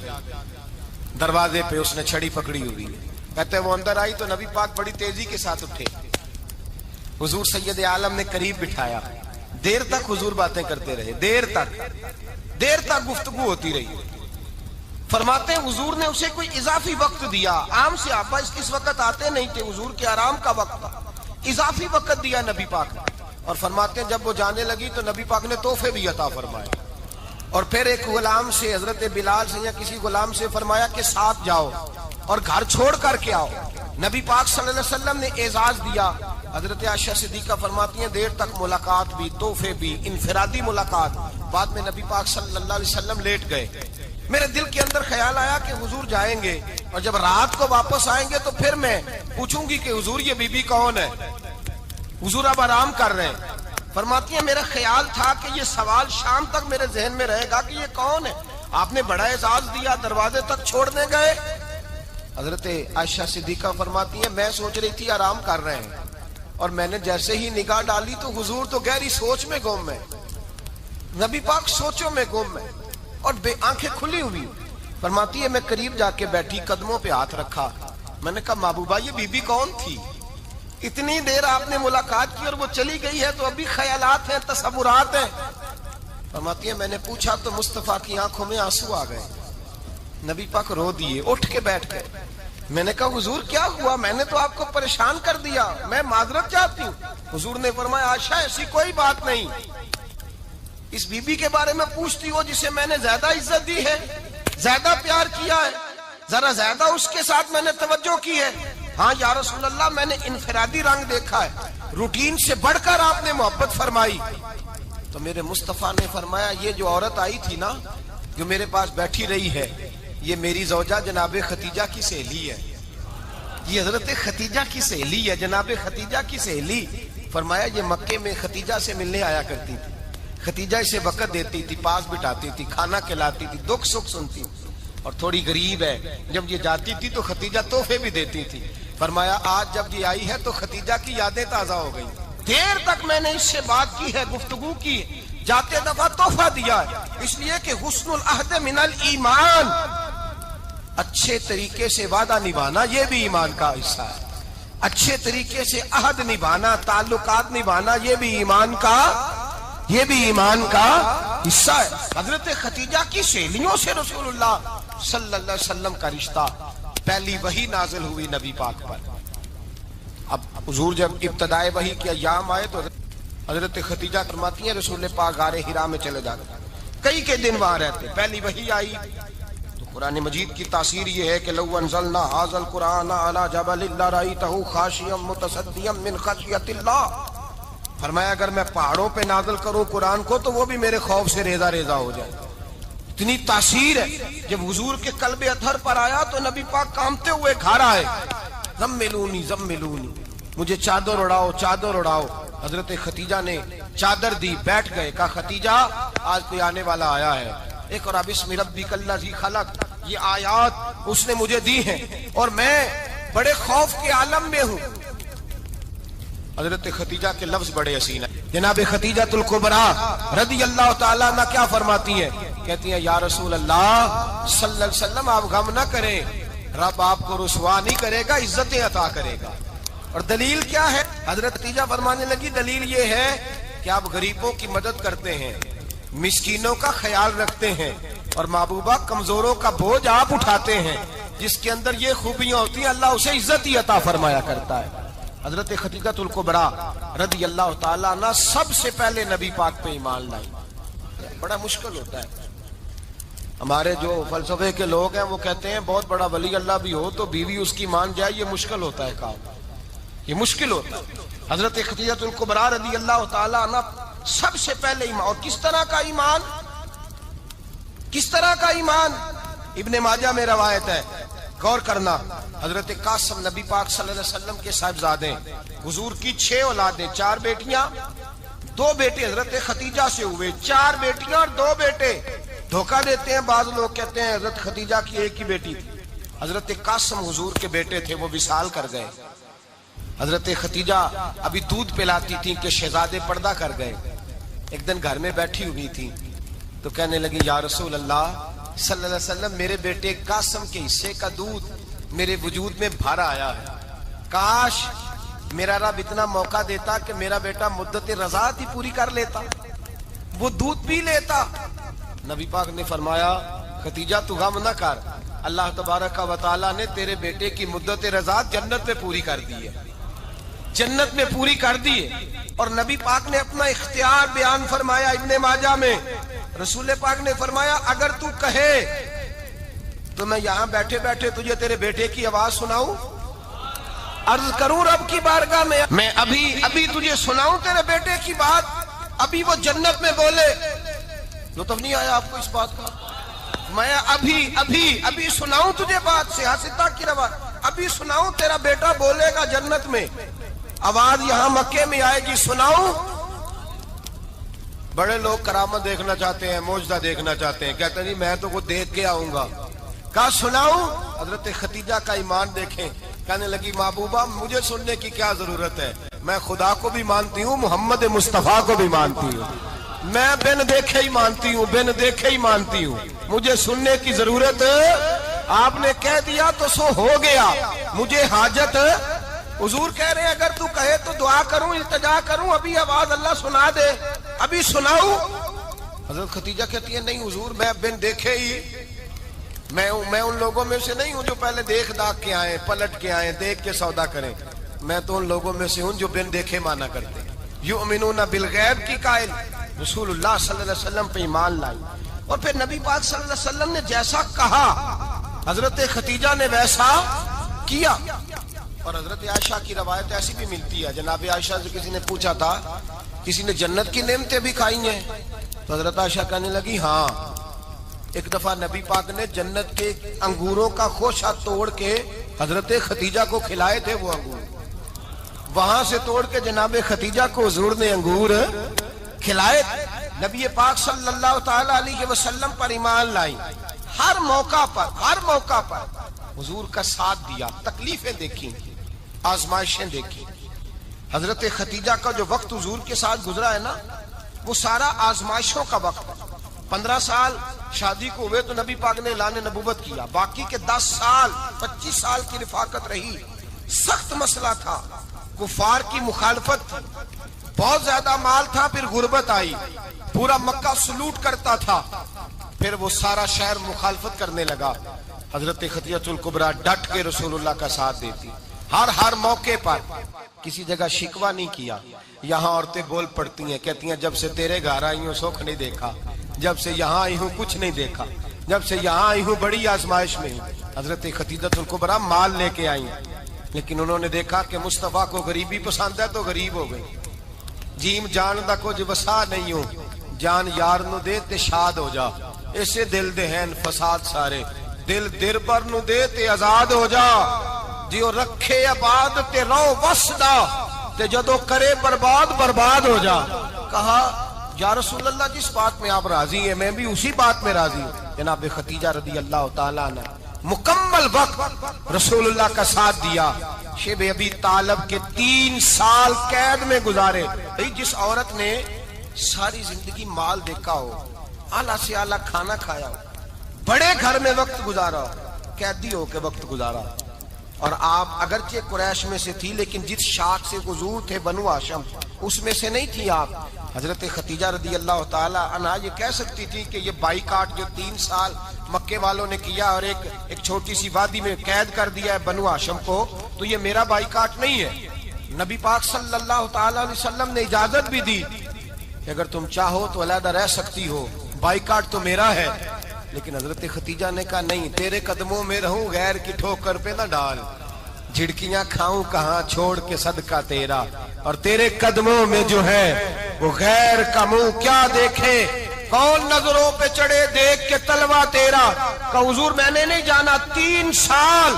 دروازے پہ، اس نے چھڑی پکڑی ہوئی ہے. کہتے ہیں وہ اندر آئی تو نبی پاک بڑی تیزی کے ساتھ اٹھے. حضور سید عالم نے قریب بٹھایا. دیر تک حضور باتیں کرتے رہے، دیر تک گفتگو ہوتی رہی. فرماتے ہیں حضور نے اسے کوئی اضافی وقت دیا. عام صحابہ اس وقت آتے نہیں تھے، حضور کے آرام کا وقت تھا. اضافی وقت دیا نبی پاک نے. اور فرماتے ہیں جب وہ جانے لگی تو نبی پاک نے تحفے بھی عطا فرمائے. اور پھر ایک غلام سے, حضرت بلال سے یا کسی غلام سے فرمایا کہ ساتھ جاؤ اور گھر چھوڑ کر کے آؤ. نبی پاک صلی اللہ علیہ وسلم نے اعزاز دیا. حضرت عائشہ صدیقہ فرماتی ہیں دیر تک ملاقات بھی, تحفے بھی, انفرادی ملاقات. بعد میں نبی پاک صلی اللہ علیہ وسلم لیٹ گئے. میرے دل کے اندر خیال آیا کہ حضور جائیں گے اور جب رات کو واپس آئیں گے تو پھر میں پوچھوں گی کہ حضور یہ بی بی کون ہے, حضور اب آرام کر رہے ہیں. فرماتی ہیں میرا خیال تھا کہ یہ سوال شام تک میرے ذہن میں رہے گا کہ یہ کون ہے, آپ نے بڑا اعزاز دیا, دروازے تک چھوڑنے گئے. حضرت عائشہ صدیقہ فرماتی ہیں میں سوچ رہی تھی آرام کر رہے ہیں, اور میں نے جیسے ہی نگاہ ڈالی تو حضور تو گہری سوچ میں گم ہے, نبی پاک سوچوں میں گم ہے اور بے آنکھیں کھلی ہوئی. فرماتی ہے میں قریب جا کے بیٹھی, قدموں پہ ہاتھ رکھا. میں نے کہا محبوبہ یہ بی بی کون تھی؟ اتنی دیر آپ نے ملاقات کی اور وہ چلی گئی ہے تو ابھی خیالات ہیں, تصورات ہیں. فرماتی ہے میں نے پوچھا تو مصطفیٰ کی آنکھوں میں آنسو آ گئے. نبی پاک رو دیے, اٹھ کے بیٹھ گئے. میں نے کہا حضور کیا ہوا؟ میں نے تو آپ کو پریشان کر دیا, میں معذرت چاہتی ہوں. حضور نے فرمایا عائشہ ایسی کوئی بات نہیں, اس بی بی کے بارے میں پوچھتی ہو جسے میں نے زیادہ عزت دی ہے, زیادہ پیار کیا ہے, ذرا زیادہ اس کے ساتھ میں نے توجہ کی ہے. ہاں یا رسول اللہ میں نے انفرادی رنگ دیکھا ہے, روٹین سے بڑھ کر آپ نے محبت فرمائی. تو میرے مصطفیٰ نے فرمایا یہ جو عورت آئی تھی نا, جو میرے پاس بیٹھی رہی ہے, یہ میری زوجہ جناب خدیجہ کی سہیلی ہے. یہ حضرت خدیجہ کی سہیلی ہے, جناب خدیجہ کی سہیلی. فرمایا یہ مکے میں خدیجہ سے ملنے آیا کرتی تھی, خدیجہ اسے وقت دیتی تھی, پاس بٹھاتی تھی, کھانا کھلاتی تھی, دکھ سکھ سنتی, اور تھوڑی غریب ہے. جب یہ جاتی تھی تو خدیجہ تحفے بھی دیتی تھی. فرمایا آج جب یہ آئی ہے تو خدیجہ کی یادیں تازہ ہو گئی. دیر تک میں نے اس سے بات کی ہے, گفتگو کی, جاتے دفعہ تحفہ دیا ہے, اس لیے کہ حسن العہد من الایمان, اچھے طریقے سے وعدہ نبھانا یہ بھی ایمان کا حصہ ہے. اچھے طریقے سے عہد نبھانا, تعلقات نبھانا یہ بھی ایمان کا حصہ ہے. حضرت خدیجہ کی سہیلیوں سے رسول اللہ صلی اللہ علیہ وسلم کا رشتہ. پہلی وحی نازل ہوئی نبی پاک پر. اب حضور جب ابتدائے وحی کے ایام آئے تو حضرت خدیجہ فرماتی ہیں رسول پاک غار حرا میں چلے جاتے, کئی کے دن وہاں رہتے. پہلی وحی آئی تو قرآن مجید کی تاثیر یہ ہے کہ لو انزلنا ھذا القرآن علی جبل لرأیتہ خاشعا متصدعا من خشیۃ اللہ. فرمایا اگر میں پہاڑوں پہ نازل کروں قرآن کو تو وہ بھی میرے خوف سے ریزہ ریزہ ہو جائے. اتنی تاثیر ہے. جب حضور کے قلب اطہر پر آیا تو نبی پاک کامتے ہوئے گھر آئے, زملونی زملونی, مجھے چادر اڑاؤ چادر اڑاؤ. حضرت خدیجہ نے چادر دی, بیٹھ گئے. کہا خدیجہ آج کوئی آنے والا آیا ہے, اقرأ بسم ربک الذی خلق, یہ آیات اس نے مجھے دی ہیں اور میں بڑے خوف کے عالم میں ہوں. حضرت خدیجہ کے لفظ بڑے حسین ہیں. جناب خدیجہ الکبریٰ رضی اللہ تعالیٰ عنہ کیا فرماتی ہیں؟ کہتی ہیں یا رسول اللہ صلی اللہ علیہ وسلم آپ غم نہ کریں, رب آپ کو رسوا نہیں کرے گا, عزتیں عطا کرے گا. اور دلیل کیا ہے؟ حضرت خدیجہ فرمانے لگی دلیل یہ ہے کہ آپ غریبوں کی مدد کرتے ہیں, مسکینوں کا خیال رکھتے ہیں, اور محبوبہ کمزوروں کا بوجھ آپ اٹھاتے ہیں. جس کے اندر یہ خوبیاں ہوتی ہیں اللہ اسے عزت ہی عطا فرمایا کرتا ہے. حضرت خدیجہ الکبریٰ رضی اللہ تعالیٰ عنہ سب سے پہلے نبی پاک پہ ایمان لائی. بڑا مشکل ہوتا ہے. ہمارے جو فلسفے کے لوگ ہیں وہ کہتے ہیں بہت بڑا ولی اللہ بھی ہو تو بیوی اس کی مان جائے, یہ مشکل ہوتا ہے کام, یہ مشکل ہوتا ہے. حضرت خدیجہ الکبریٰ رضی اللہ تعالیٰ عنہ سب سے پہلے ایمان. اور کس طرح کا ایمان؟ کس طرح کا ایمان؟ ابن ماجہ میں روایت ہے, غور کرنا. حضرت قاسم نبی پاک صلی اللہ علیہ وسلم کے صاحبزادے, حضور کی 6 اولادیں, 4 بیٹیاں 2 بیٹے حضرت خدیجہ سے ہوئے, 4 بیٹیاں اور 2 بیٹے. دھوکہ دیتے ہیں بعض لوگ, کہتے ہیں حضرت خدیجہ کی ایک ہی بیٹی تھی. حضرت قاسم حضور کے بیٹے تھے, وہ وصال کر گئے. حضرت خدیجہ ابھی دودھ پلاتی تھی کہ شہزادے پردہ کر گئے. ایک دن گھر میں بیٹھی ہوئی تھی تو کہنے لگی یا رسول اللہ صلی اللہ علیہ وسلم میرے بیٹے قاسم کے حصے کا دودھ میرے وجود میں بھر آیا ہے, کاش میرا رب اتنا موقع دیتا کہ میرا بیٹا مدت رضاعت ہی پوری کر لیتا, وہ دودھ پی لیتا. نبی پاک نے فرمایا خدیجہ تو غم نہ کر, اللہ تبارک و تعالیٰ نے تیرے بیٹے کی مدت رضاعت جنت میں پوری کر دی ہے, جنت میں پوری کر دی ہے. اور نبی پاک نے اپنا اختیار بیان فرمایا ابن ماجہ میں, رسول پاک نے فرمایا اگر تو کہے تو میں یہاں بیٹھے بیٹھے تجھے تیرے بیٹے کی آواز سناؤں، عرض کروں رب کی بارگاہ میں ابھی تجھے سناؤں تیرے بیٹے کی بات، ابھی وہ جنت میں بولے۔ لطف نہیں آیا آپ کو اس بات کا؟ میں ابھی سناؤں تجھے بات، سیاستہ کی روایت، ابھی سناؤں تیرا بیٹا بولے گا جنت میں، آواز یہاں مکے میں آئے گی، سناؤں؟ بڑے لوگ کرامت دیکھنا چاہتے ہیں، معجزہ دیکھنا چاہتے ہیں، کہتے ہیں جی میں تو وہ دیکھ کے آؤں گا۔ کہا سناؤں؟ حضرت خدیجہ کا ایمان دیکھیں، کہنے لگی محبوبہ مجھے سننے کی کیا ضرورت ہے، میں خدا کو بھی مانتی ہوں، محمد مصطفیٰ کو بھی مانتی ہوں، میں بن دیکھے ہی مانتی ہوں، مجھے سننے کی ضرورت آپ نے کہہ دیا تو سو ہو گیا، مجھے حاجت حضور کہہ رہے ہیں اگر تو کہے تو دعا کروں، التجا کروں، ابھی آواز اللہ سنا دے، ابھی سناؤں؟ حضرت خدیجہ کہتی ہے نہیں حضور میں بن دیکھے ہی، میں ان لوگوں میں سے نہیں ہوں جو پہلے دیکھ داکھ کے آئیں، پلٹ کے آئیں، دیکھ کے سودا کریں، میں تو ان لوگوں میں سے ہوں جو بن دیکھے مانا کرتے ہیں۔ یؤمنون بالغیب کی قائل رسول اللہ صلی اللہ علیہ وسلم پہ ایمان لائی، اور پھر نبی پاک صلی اللہ علیہ وسلم نے جیسا کہا حضرت خدیجہ نے ویسا کیا۔ اور حضرت عائشہ کی روایت ایسی بھی ملتی ہے، جناب عائشہ سے کسی نے پوچھا تھا کسی نے جنت کی نعمتیں بھی کھائی ہیں؟ تو حضرت عائشہ کہنے لگی ہاں، ایک دفعہ نبی پاک نے جنت کے انگوروں کا خوشہ توڑ کے حضرت خدیجہ کو کھلائے تھے، وہ انگور وہاں سے توڑ کے جناب خدیجہ کو حضور نے انگور کھلائے۔ نبی پاک صلی اللہ تعالی علیہ وسلم پر ایمان لائی، ہر موقع پر حضور کا ساتھ دیا، تکلیفیں دیکھی، آزمائشیں دیکھی۔ حضرت خدیجہ کا جو وقت حضور کے ساتھ گزرا ہے نا، وہ سارا آزمائشوں کا وقت ہے۔ 15 سال شادی کو ہوئے تو نبی پاک نے اعلان نبوت کیا، باقی کے 10 سال 25 سال کی رفاقت رہی، سخت مسئلہ تھا، کفار کی مخالفت تھی، بہت زیادہ مال تھا، پھر غربت آئی، پورا مکہ سلوٹ کرتا تھا، پھر وہ سارا شہر مخالفت کرنے لگا۔ حضرت خدیجہ الکبریٰ ڈٹ کے رسول اللہ کا ساتھ دیتی، ہر موقع پر کسی جگہ شکوہ نہیں کیا۔ یہاں عورتیں بول پڑتی ہیں، کہتی ہیں جب سے تیرے گھر آئی ہوں سکھ نہیں دیکھا، جب سے یہاں آئی ہوں کچھ نہیں دیکھا، جب سے یہاں آئی ہوں بڑی آزمائش میں ہوں۔ حضرت خدیجہ الکبریٰ مال لے کے آئی، لیکن انہوں نے دیکھا کہ مصطفیٰ کو غریبی پسند ہے تو غریب ہو گئی۔ جیم جان دا کچھ وسا نہیں ہوں، جان یار نو دے تے شاد ہو جا، اسے دل دے ہیں فساد سارے، دل در پر نو دے تے آزاد ہو جا، جیو رکھے آباد تے رو وسدا، تے جدو کرے برباد ہو جا۔ کہا یا رسول اللہ جس بات میں آپ راضی ہیں میں بھی اسی بات میں راضی ہوں۔ جناب خدیجہ رضی اللہ تعالیٰ عنہ مکمل وقت رسول اللہ کا ساتھ دیا۔ شیب ابی طالب کے 3 سال قید میں گزارے۔ جس عورت نے ساری زندگی مال دیکھا ہو، اعلیٰ سے اعلیٰ کھانا کھایا ہو، بڑے گھر میں وقت گزارا ہو، قیدی ہو کے وقت گزارا، اور آپ اگرچہ قریش میں سے تھی لیکن جس شاخ سے حضور تھے بنو ہاشم اس میں سے نہیں تھی آپ۔ حضرت خدیجہ رضی اللہ تعالی عنہ یہ کہہ سکتی تھی کہ یہ بائیکاٹ جو 3 سال مکے والوں نے کیا اور ایک چھوٹی سی وادی میں قید کر دیا ہے بنو ہاشم کو، تو یہ میرا بائیکاٹ نہیں ہے۔ نبی پاک صلی اللہ تعالی علیہ وسلم نے اجازت بھی دی کہ اگر تم چاہو تو علیحدہ رہ سکتی ہو، بائیکاٹ تو میرا ہے۔ لیکن حضرت خدیجہ نے کہا نہیں، تیرے قدموں میں رہوں، غیر کی ٹھوکر پہ نہ ڈال، جھڑکیاں کھاؤں کہاں چھوڑ کے صدقہ تیرا، اور تیرے قدموں میں جو ہے وہ غیر کا منہ کیا دیکھے، کون نظروں پہ چڑھے دیکھ کے تلوا تیرا۔ کہ حضور میں نے نہیں جانا، 3 سال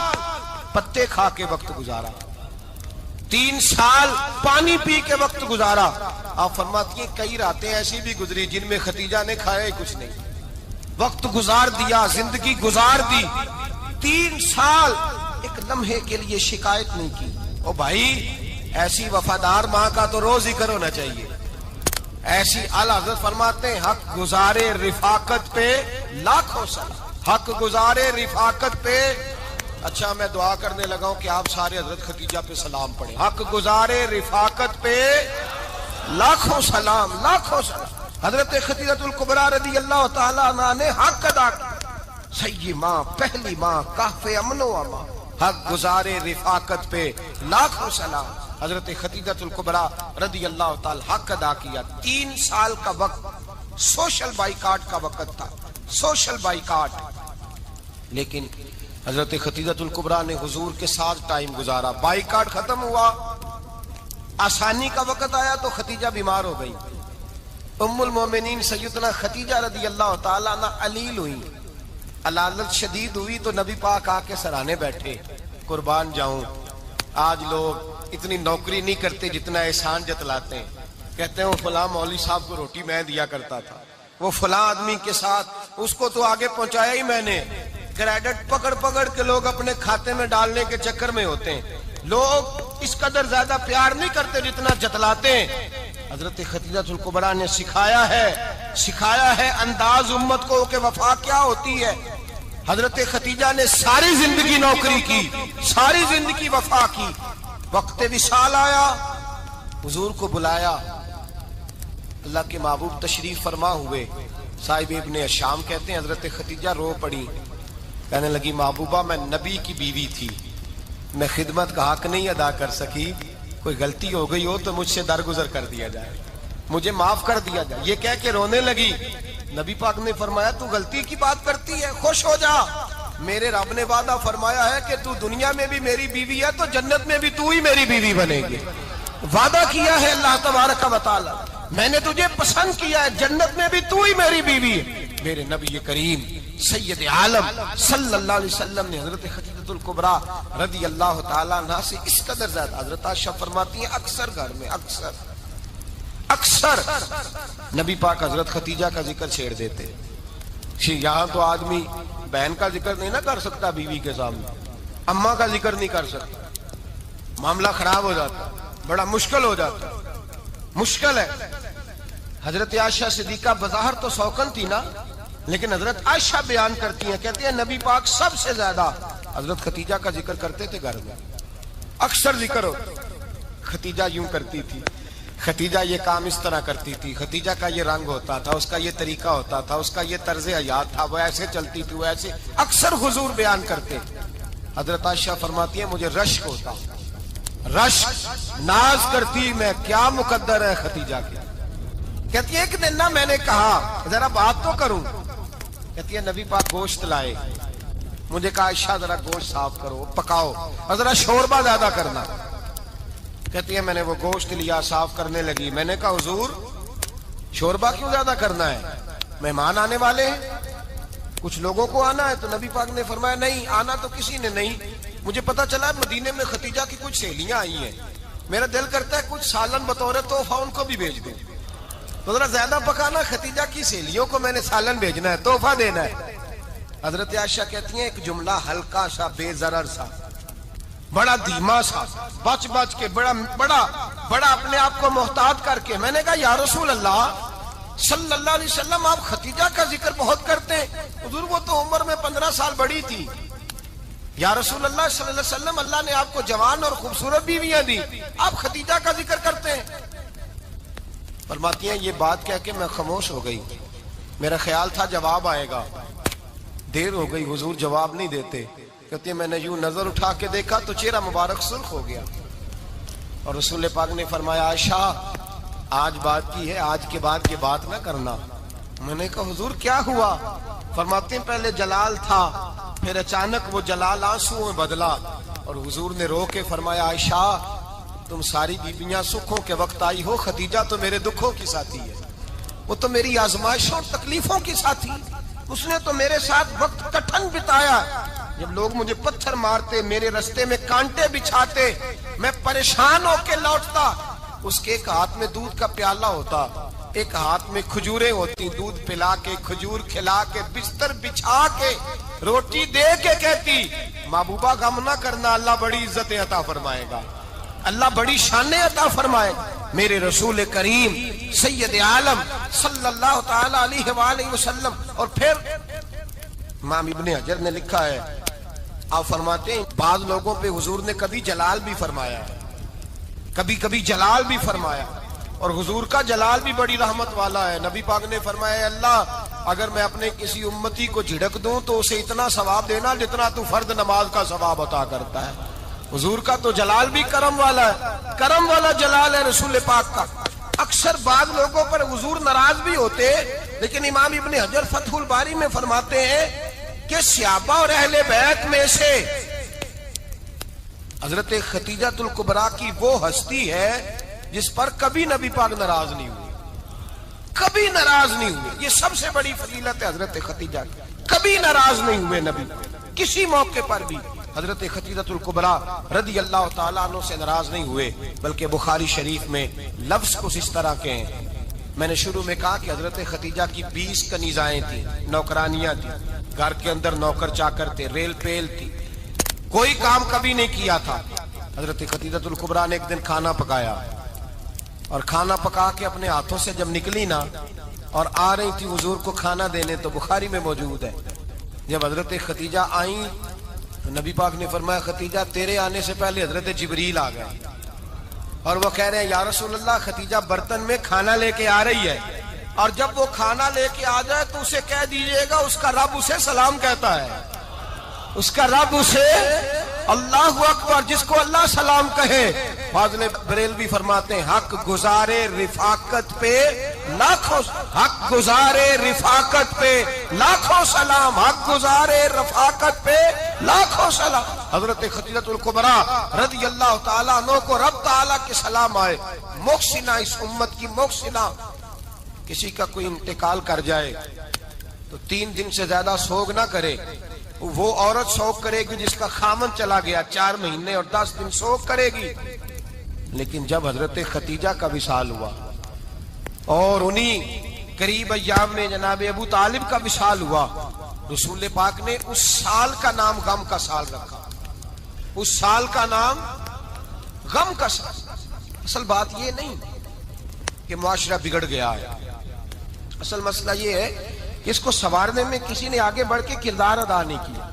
پتے کھا کے وقت گزارا، 3 سال پانی پی کے وقت گزارا۔ آپ فرماتی ہیں کئی راتیں ایسی بھی گزری جن میں خدیجہ نے کھایا ہی کچھ نہیں، وقت گزار دیا، زندگی گزار دی۔ 3 سال ایک لمحے کے لیے شکایت نہیں کی۔ او بھائی ایسی وفادار ماں کا تو روز ذکر ہونا چاہیے۔ ایسی اعلیٰ حضرت فرماتے ہیں حق گزارے رفاقت پہ لاکھوں سلام، حق گزارے رفاقت پہ۔ اچھا میں دعا کرنے لگا ہوں کہ آپ سارے حضرت خدیجہ پہ سلام پڑھیں۔ حق گزارے رفاقت پہ لاکھوں سلام، لاکھوں سلام۔ حضرت خدیجہ الکبریٰ رضی اللہ تعالی عنہ نے حق ادا کیا، سیدی ماں، پہلی ماں، کہف امن و امان، حق گزارے رفاقت پہ لاکھوں سلام۔ حضرت خدیجہ الکبریٰ رضی اللہ تعالی حق ادا کیا، 3 سال کا وقت سوشل بائیکاٹ کا وقت تھا، سوشل بائیکاٹ۔ لیکن حضرت خدیجہ الکبریٰ نے حضور کے ساتھ ٹائم گزارا، بائیکاٹ ختم ہوا، آسانی کا وقت آیا تو خدیجہ بیمار ہو گئی۔ ام المومنین سیدنا خدیجہ رضی اللہ تعالیٰ عنہ علیل ہوئی، علالت شدید ہوئی تو نبی پاک آ کے سرانے بیٹھے، قربان جاؤں آج لوگ اتنی نوکری نہیں کرتے جتنا احسان جتلاتے ہیں، کہتے ہیں وہ فلاں مولوی صاحب کو روٹی میں دیا کرتا تھا، وہ فلاں آدمی کے ساتھ اس کو تو آگے پہنچایا ہی میں نے۔ کریڈٹ پکڑ پکڑ کے لوگ اپنے کھاتے میں ڈالنے کے چکر میں ہوتے ہیں، لوگ اس قدر زیادہ پیار نہیں کرتے جتنا جتلاتے ہیں۔ حضرت خدیجہ الکبریٰ نے سکھایا ہے انداز امت کو کہ وفا کیا ہوتی ہے۔ حضرت خدیجہ نے ساری زندگی نوکری کی، ساری زندگی وفا کی، وقت وصال آیا، حضور کو بلایا، اللہ کے محبوب تشریف فرما ہوئے، صاحب ابن الشام کہتے ہیں حضرت خدیجہ رو پڑی، کہنے لگی محبوبہ میں نبی کی بیوی تھی، میں خدمت کا حق نہیں ادا کر سکی، کوئی غلطی ہو گئی ہو تو مجھ سے درگزر کر دیا جائے، مجھے معاف کر دیا جائے۔ یہ کہہ کے رونے لگی، نبی پاک نے فرمایا تو غلطی کی بات کرتی ہے، خوش ہو جا، میرے رب نے وعدہ فرمایا ہے کہ تو دنیا میں بھی میری بیوی ہے تو جنت میں بھی تو ہی میری بیوی بنے گی، وعدہ کیا ہے اللہ تبارک و تعالی، میں نے تجھے پسند کیا ہے، جنت میں بھی تو ہی میری بیوی ہے۔ میرے نبی کریم سید عالم صلی اللہ علیہ وسلم نے حضرت خدیجہ الکبریٰ رضی اللہ تعالیٰ عنہ سے اس قدر زیادہ، حضرت عائشہ فرماتی ہیں اکثر گھر میں اکثر نبی پاک حضرت خدیجہ کا ذکر چھیڑ دیتے۔ یہاں تو آدمی بہن کا ذکر نہیں نہ کر سکتا بیوی کے سامنے، اماں کا ذکر نہیں کر سکتا، معاملہ خراب ہو جاتا، بڑا مشکل ہو جاتا، مشکل ہے۔ حضرت عائشہ صدیقہ بظاہر تو سوکن تھی نا، لیکن حضرت عائشہ بیان کرتی ہیں، کہتی ہیں نبی پاک سب سے زیادہ حضرت خدیجہ کا ذکر کرتے تھے گھر میں، اکثر ذکر ہو۔ خدیجہ یوں کرتی تھی، خدیجہ یہ کام اس طرح کرتی تھی، خدیجہ کا یہ رنگ ہوتا تھا، اس کا یہ طریقہ ہوتا تھا، اس کا یہ طرز حیات تھا، وہ ایسے چلتی تھی، وہ ایسے، اکثر حضور بیان کرتے۔ حضرت عائشہ فرماتی ہیں مجھے رشک ہوتا، رشک، ناز کرتی میں، کیا مقدر ہے خدیجہ کے۔ کہتی ہے ایک دن نا میں نے کہا ذرا بات تو کروں، کہتی ہے نبی پاک گوشت لائے، مجھے کہا عائشہ ذرا گوشت صاف کرو، پکاؤ اور ذرا شوربہ زیادہ کرنا۔ کہتی ہے میں نے وہ گوشت لیا، صاف کرنے لگی، میں نے کہا حضور شوربہ کیوں زیادہ کرنا ہے، مہمان آنے والے ہیں، کچھ لوگوں کو آنا ہے۔ تو نبی پاک نے فرمایا نہیں، آنا تو کسی نے نہیں، مجھے پتا چلا مدینے میں خدیجہ کی کچھ سہیلیاں آئی ہیں، میرا دل کرتا ہے کچھ سالن بطور تحفہ ان کو بھی بھیج دوں، تو ذرا زیادہ پکانا، خدیجہ کی سہیلیوں کو میں نے سالن بھیجنا ہے، تحفہ دینا ہے۔ حضرت عائشہ کہتی ہیں ایک جملہ ہلکا سا، بے ضرر سا، بڑا دھیما سا، بچ کے بڑا اپنے آپ کو محتاط کر کے، میں نے کہا یا رسول اللہ صلی اللہ علیہ وسلم آپ خدیجہ کا ذکر بہت کرتے ہیں، حضور وہ تو عمر میں 15 سال بڑی تھی، یا رسول اللہ صلی اللہ علیہ وسلم اللہ نے آپ کو جوان اور خوبصورت بیویاں دی، آپ خدیجہ کا ذکر کرتے ہیں۔ فرماتی ہیں یہ بات کہہ کے میں خاموش ہو گئی، میرا خیال تھا جواب آئے گا، دیر ہو گئی، حضور جواب نہیں دیتے۔ کہتے ہیں میں نے یوں نظر اٹھا کے دیکھا تو چہرہ مبارک سرخ ہو گیا، اور رسول پاک نے فرمایا عائشہ آج بات کی ہے، آج کے بعد یہ بات نہ کرنا۔ میں نے کہا حضور کیا ہوا؟ فرماتے ہیں پہلے جلال تھا، پھر اچانک وہ جلال آنسو میں بدلا، اور حضور نے رو کے فرمایا عائشہ تم ساری بیویاں سکھوں کے وقت آئی ہو، خدیجہ تو میرے دکھوں کی ساتھی ہے، وہ تو میری آزمائشوں اور تکلیفوں کی ساتھی، اس نے تو میرے ساتھ وقت کٹھن بتایا، جب لوگ مجھے پتھر مارتے، میرے رستے میں کانٹے بچھاتے، میں پریشان ہو کے لوٹتا، اس کے ایک ہاتھ میں دودھ کا پیالہ ہوتا، ایک ہاتھ میں کھجوریں ہوتی، دودھ پلا کے، کھجور کھلا کے، بستر بچھا کے، روٹی دے کے کہتی محبوبہ غم نہ کرنا، اللہ بڑی عزتیں عطا فرمائے گا، اللہ بڑی شانیں عطا فرمائے گا۔ میرے رسول کریم سید عالم صلی اللہ تعالی علیہ وآلہ وسلم۔ اور پھر امام ابن حجر نے لکھا ہے، آپ فرماتے ہیں بعض لوگوں پہ حضور نے کبھی جلال بھی فرمایا، کبھی جلال بھی فرمایا، اور حضور کا جلال بھی بڑی رحمت والا ہے۔ نبی پاک نے فرمایا اللہ اگر میں اپنے کسی امتی کو جھڑک دوں تو اسے اتنا ثواب دینا جتنا تو فرض نماز کا ثواب عطا کرتا ہے۔ حضور کا تو جلال بھی کرم والا ہے، کرم والا جلال ہے رسول پاک کا۔ اکثر بعض لوگوں پر حضور ناراض بھی ہوتے لیکن امام ابن حجر فتح الباری میں فرماتے ہیں کہ صحابہ اور اہل بیت میں سے حضرت خدیجہ الکبریٰ کی وہ ہستی ہے جس پر کبھی نبی پاک ناراض نہیں ہوئے، کبھی ناراض نہیں ہوئے. یہ سب سے بڑی فضیلت ہے حضرت خدیجہ کی. کبھی ناراض نہیں ہوئے نبی، کسی موقع پر بھی حضرت خدیجہ الکبریٰ رضی اللہ تعالیٰ عنہ سے ناراض نہیں ہوئے. بلکہ بخاری شریف میں لفظ کچھ اس طرح کے ہیں. میں نے شروع میں کہا کہ حضرت خدیجہ کی 20 کنیزائیں تھیں، نوکرانیاں تھیں، گھر کے اندر نوکر چاکر تھے، ریل پیل تھی، کوئی کام کبھی نہیں کیا تھا. حضرت خدیجہ الکبریٰ نے ایک دن کھانا پکایا، اور کھانا پکا کے اپنے ہاتھوں سے جب نکلی نا اور آ رہی تھی حضور کو کھانا دینے، تو بخاری میں موجود ہے جب حضرت خدیجہ آئیں تو نبی پاک نے فرمایا خدیجہ تیرے آنے سے پہلے حضرت جبریل آ گئے، اور وہ کہہ رہے ہیں یا رسول اللہ خدیجہ برتن میں کھانا لے کے آ رہی ہے، اور جب وہ کھانا لے کے آ جائے تو اسے کہہ دیجئے گا اس کا رب اسے سلام کہتا ہے، اس کا رب اسے اللہ اکبر، جس کو اللہ سلام کہے. فاضل بریلوی فرماتے ہیں حق گزارے رفاقت پہ لاکھوں، حق گزارے رفاقت پہ لاکھوں سلام، حق گزارے رفاقت پہ لاکھوں سلام. حضرت خدیجہ الکبریٰ رضی اللہ تعالیٰ عنہ کو رب تعالیٰ کے سلام آئے. محسنہ، اس امت کی محسنہ. کسی کا کوئی انتقال کر جائے تو 3 دن سے زیادہ سوگ نہ کرے. وہ عورت سوگ کرے گی جس کا خامن چلا گیا، 4 مہینے اور 10 دن سوگ کرے گی. لیکن جب حضرت خدیجہ کا وصال ہوا اور انہی قریب ایام میں جناب ابو طالب کا وصال ہوا، رسول پاک نے اس سال کا نام غم کا سال رکھا. اس سال کا نام غم کا سال. اصل بات یہ نہیں کہ معاشرہ بگڑ گیا ہے، اصل مسئلہ یہ ہے کہ اس کو سنوارنے میں کسی نے آگے بڑھ کے کردار ادا نہیں کیا.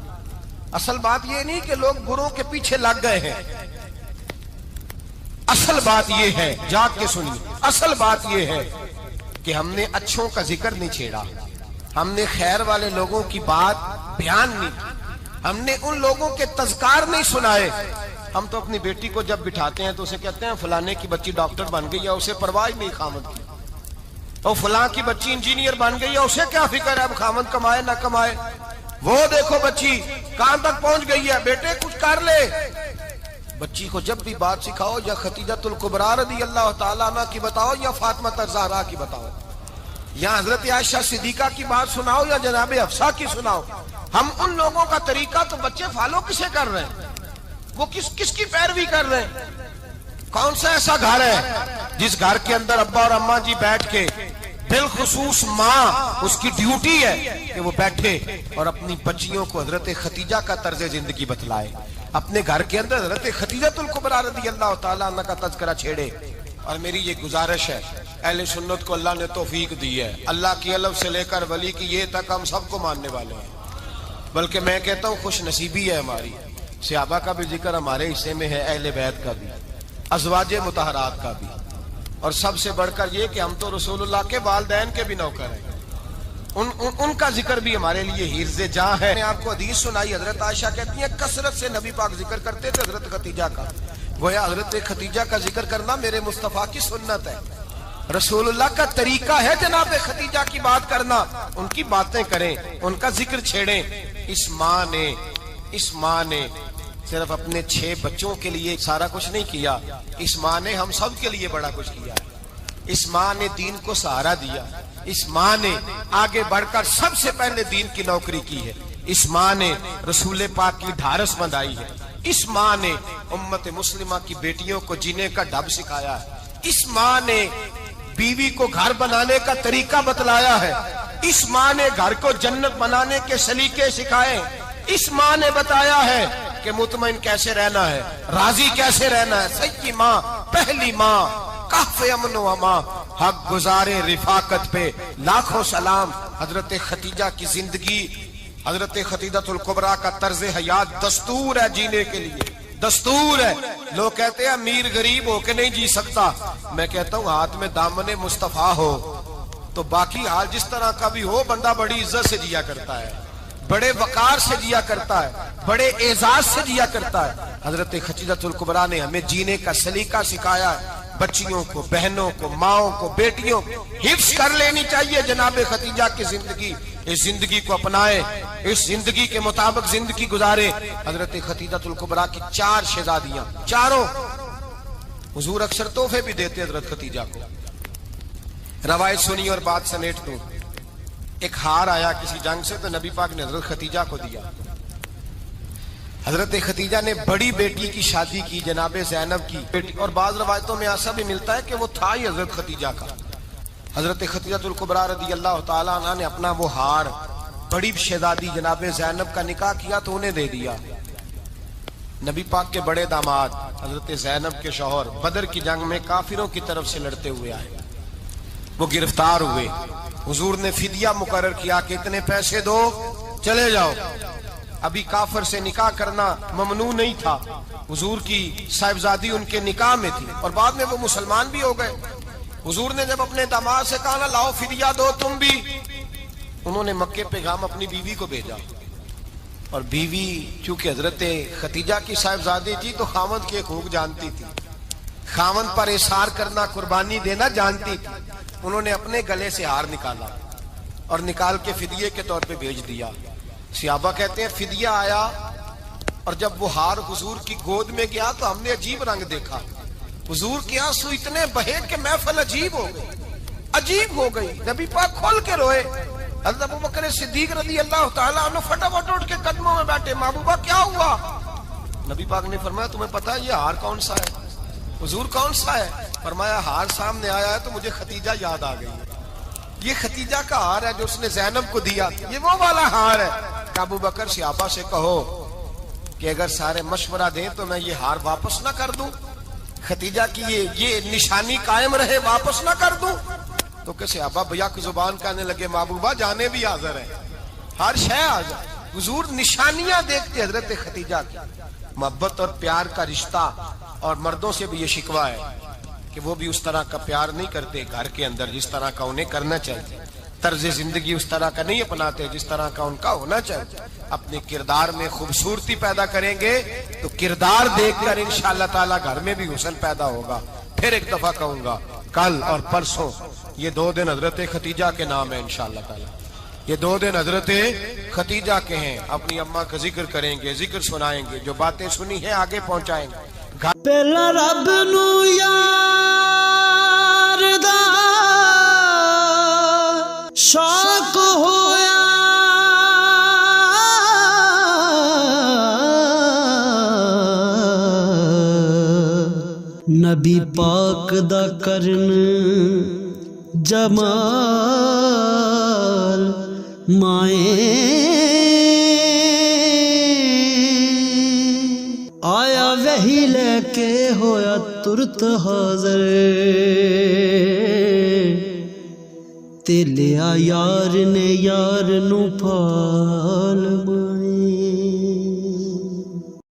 اصل بات یہ نہیں کہ لوگ بروں کے پیچھے لگ گئے ہیں. اصل بات یہ ہے، جاگ کے سنیے، اصل بات یہ ہے کہ ہم نے اچھوں کا ذکر نہیں چھیڑا، ہم نے خیر والے لوگوں کی بات بیان نہیں کی، ہم نے ان لوگوں کے تذکار نہیں سنائے. ہم تو اپنی بیٹی کو جب بٹھاتے ہیں تو اسے کہتے ہیں فلانے کی بچی ڈاکٹر بن گئی ہے، اسے پرواہ نہیں خامد کی. اور فلاں کی بچی انجینئر بن گئی ہے، اسے کیا فکر ہے اب خامد کمائے نہ کمائے. وہ دیکھو بچی کہاں تک پہنچ گئی ہے، بیٹے کچھ کر لے. بچی کو جب بھی بات سکھاؤ یا خدیجہ الکبریٰ رضی اللہ تعالیٰ عنہ کی بتاؤ یا فاطمہ الزہرا کی بتاؤ، یا حضرت عائشہ صدیقہ کی بات سناؤ یا جناب حفصہ کی سناؤ. ہم ان لوگوں کا طریقہ تو بچے فالو کسے کر رہے ہیں، وہ کس کی پیروی کر رہے ہیں. کون سا ایسا گھر ہے جس گھر کے اندر ابا اور اماں جی بیٹھ کے، بالخصوص ماں اس کی ڈیوٹی ہے کہ وہ بیٹھے اور اپنی بچیوں کو حضرت خدیجہ کا طرز زندگی بتلائے، اپنے گھر کے اندر حضرت خدیجہ الکبریٰ رضی اللہ تعالیٰ عنہ کا تذکرہ چھیڑے. اور میری یہ گزارش ہے، اہل سنت کو اللہ نے توفیق دی ہے، اللہ کی علم سے لے کر ولی کی یہ تک ہم سب کو ماننے والے ہیں. بلکہ میں کہتا ہوں خوش نصیبی ہے ہماری، صحابہ کا بھی ذکر ہمارے حصے میں ہے، اہل بیت کا بھی، ازواج مطہرات کا بھی، اور سب سے بڑھ کر یہ کہ ہم تو رسول اللہ کے والدین کے بھی نوکر ہیں، ان کا ذکر بھی ہمارے لیے حرز جاں ہے. میں آپ کو حدیث سنائی، حضرت عائشہ کہتی ہیں کثرت سے نبی پاک ذکر کرتے تھے حضرت خدیجہ کا. گویا حضرت خدیجہ کا ذکر کرنا میرے مصطفیٰ کی سنت ہے، رسول اللہ کا طریقہ ہے جناب خدیجہ کی بات کرنا. ان کی باتیں کریں، ان کا ذکر چھیڑیں. اس ماں نے صرف اپنے 6 بچوں کے لیے سارا کچھ نہیں کیا، اس ماں نے ہم سب کے لیے بڑا کچھ کیا. اس ماں نے دین کو سہارا دیا، اس ماں نے آگے بڑھ کر سب سے پہلے دین کی نوکری کی ہے، اس ماں نے رسول پاک کی ڈھارس بندھائی ہے، اس ماں نے امت مسلمہ کی بیٹیوں کو جینے کا ڈھب سکھایا ہے، اس ماں نے بیوی کو گھر بنانے کا طریقہ بتلایا ہے، اس ماں نے گھر کو جنت بنانے کے سلیقے سکھائے، اس ماں نے بتایا ہے کہ مطمئن کیسے رہنا ہے، راضی کیسے رہنا ہے. سچی ماں، پہلی ماں، کہف امن و امان، حق گزارے رفاقت پہ لاکھوں سلام. حضرت خدیجہ کی زندگی، حضرت خدیجہ الکبریٰ کا طرز حیات دستور ہے جینے کے لیے، دستور ہے. لوگ کہتے ہیں امیر غریب ہو کے نہیں جی سکتا، میں کہتا ہوں ہاتھ میں دامن مصطفیٰ ہو تو باقی حال جس طرح کا بھی ہو بندہ بڑی عزت سے جیا کرتا ہے، بڑے وقار سے جیا کرتا ہے، بڑے اعزاز سے جیا کرتا ہے. حضرت خدیجہ الکبریٰ نے ہمیں جینے کا سلیقہ سکھایا ہے. بچیوں کو، بہنوں کو، ماؤں کو، بیٹیوں کو حفظ کر لینی چاہیے جناب خدیجہ کی زندگی. اس زندگی کو اپنائے، اس زندگی کے مطابق زندگی گزارے. حضرت خدیجہ الکبریٰ کی 4 شہزادیاں، چاروں. حضور اکثر تحفے بھی دیتے حضرت خدیجہ کو. روایت سنی اور بات سمیٹ دوں. ایک ہار آیا کسی جنگ سے تو نبی پاک نے حضرت خدیجہ کو دیا. حضرت خدیجہ نے بڑی بیٹی کی شادی کی جناب زینب کی بیٹی، اور بعض روایتوں میں ایسا بھی ملتا ہے کہ وہ تھا ہی حضرت خدیجہ کا. حضرت خدیجہ الکبریٰ رضی اللہ تعالیٰ عنہ نے اپنا وہ ہار بڑی شہزادی جناب زینب کا نکاح کیا تو انہیں دے دیا. نبی پاک کے بڑے داماد حضرت زینب کے شوہر بدر کی جنگ میں کافروں کی طرف سے لڑتے ہوئے آئے، وہ گرفتار ہوئے. حضور نے فدیہ مقرر کیا کہ اتنے پیسے دو چلے جاؤ. ابھی کافر سے نکاح کرنا ممنوع نہیں تھا، حضور کی صاحبزادی ان کے نکاح میں تھی اور بعد میں وہ مسلمان بھی ہو گئے. حضور نے جب اپنے داماد سے کہا نا لاؤ فدیہ دو تم بھی، انہوں نے مکے پیغام اپنی بیوی کو بھیجا. اور بیوی چونکہ حضرت خدیجہ کی صاحبزادی تھی تو خاوند کے حقوق جانتی تھی، خاوند پر اثار کرنا، قربانی دینا جانتی تھی. انہوں نے اپنے گلے سے ہار نکالا اور نکال کے فدیے کے طور پہ بھیج دیا. صحابہ کہتے ہیں فدیہ آیا اور جب وہ ہار حضور کی گود میں گیا تو ہم نے عجیب رنگ دیکھا. حضور کے آنسو اتنے بہے کہ محفل عجیب ہو گئی. نبی پاک کھول کے روئے. حضرت ابوبکر صدیق رضی اللہ تعالیٰ عنہ فٹافٹ اٹھ کے قدموں میں بیٹھے. محبوبہ کیا ہوا؟ نبی پاک نے فرمایا تمہیں پتا ہے یہ ہار کون سا ہے؟ حضور کون سا ہے؟ فرمایا ہار سامنے آیا ہے تو مجھے خدیجہ یاد آ گئی. یہ خدیجہ کا ہار ہے جو اس نے زینب کو دیا، یہ وہ والا ہار ہے. ابو بکر صحابہ سے کہو کہ اگر سارے مشورہ دیں تو میں یہ ہار واپس نہ کر دوں، خدیجہ کی یہ نشانی قائم رہے، واپس نہ کر دوں. تو کہ صحابہ بھیا کی زبان کہنے لگے محبوبہ جانے بھی حاضر ہے، ہر شے حاضر. حضور نشانیاں دیکھتے حضرت خدیجہ کی. محبت اور پیار کا رشتہ، اور مردوں سے بھی یہ شکوہ ہے کہ وہ بھی اس طرح کا پیار نہیں کرتے گھر کے اندر جس طرح کا انہیں کرنا چاہیے. طرز زندگی اس طرح کا نہیں اپناتے جس طرح کا ان کا ہونا چاہیے. اپنے کردار میں خوبصورتی پیدا کریں گے تو کردار دیکھ کر انشاءاللہ تعالی گھر میں بھی حسن پیدا ہوگا. پھر ایک دفعہ کہوں گا کل اور پرسوں یہ 2 دن حضرت خدیجہ کے نام ہے انشاءاللہ تعالی. یہ 2 دن حضرت خدیجہ کے ہیں. اپنی اماں کا ذکر کریں گے، ذکر سنائیں گے، جو باتیں سنی ہیں آگے پہنچائیں گے. پہلا رب نو یار دا شوق ہویا، نبی پاک دا کرن جمال مائیں آیا وہی لے کے ہویا ترت حاضر، تے لیا یار نے یار نو پھال مائیں.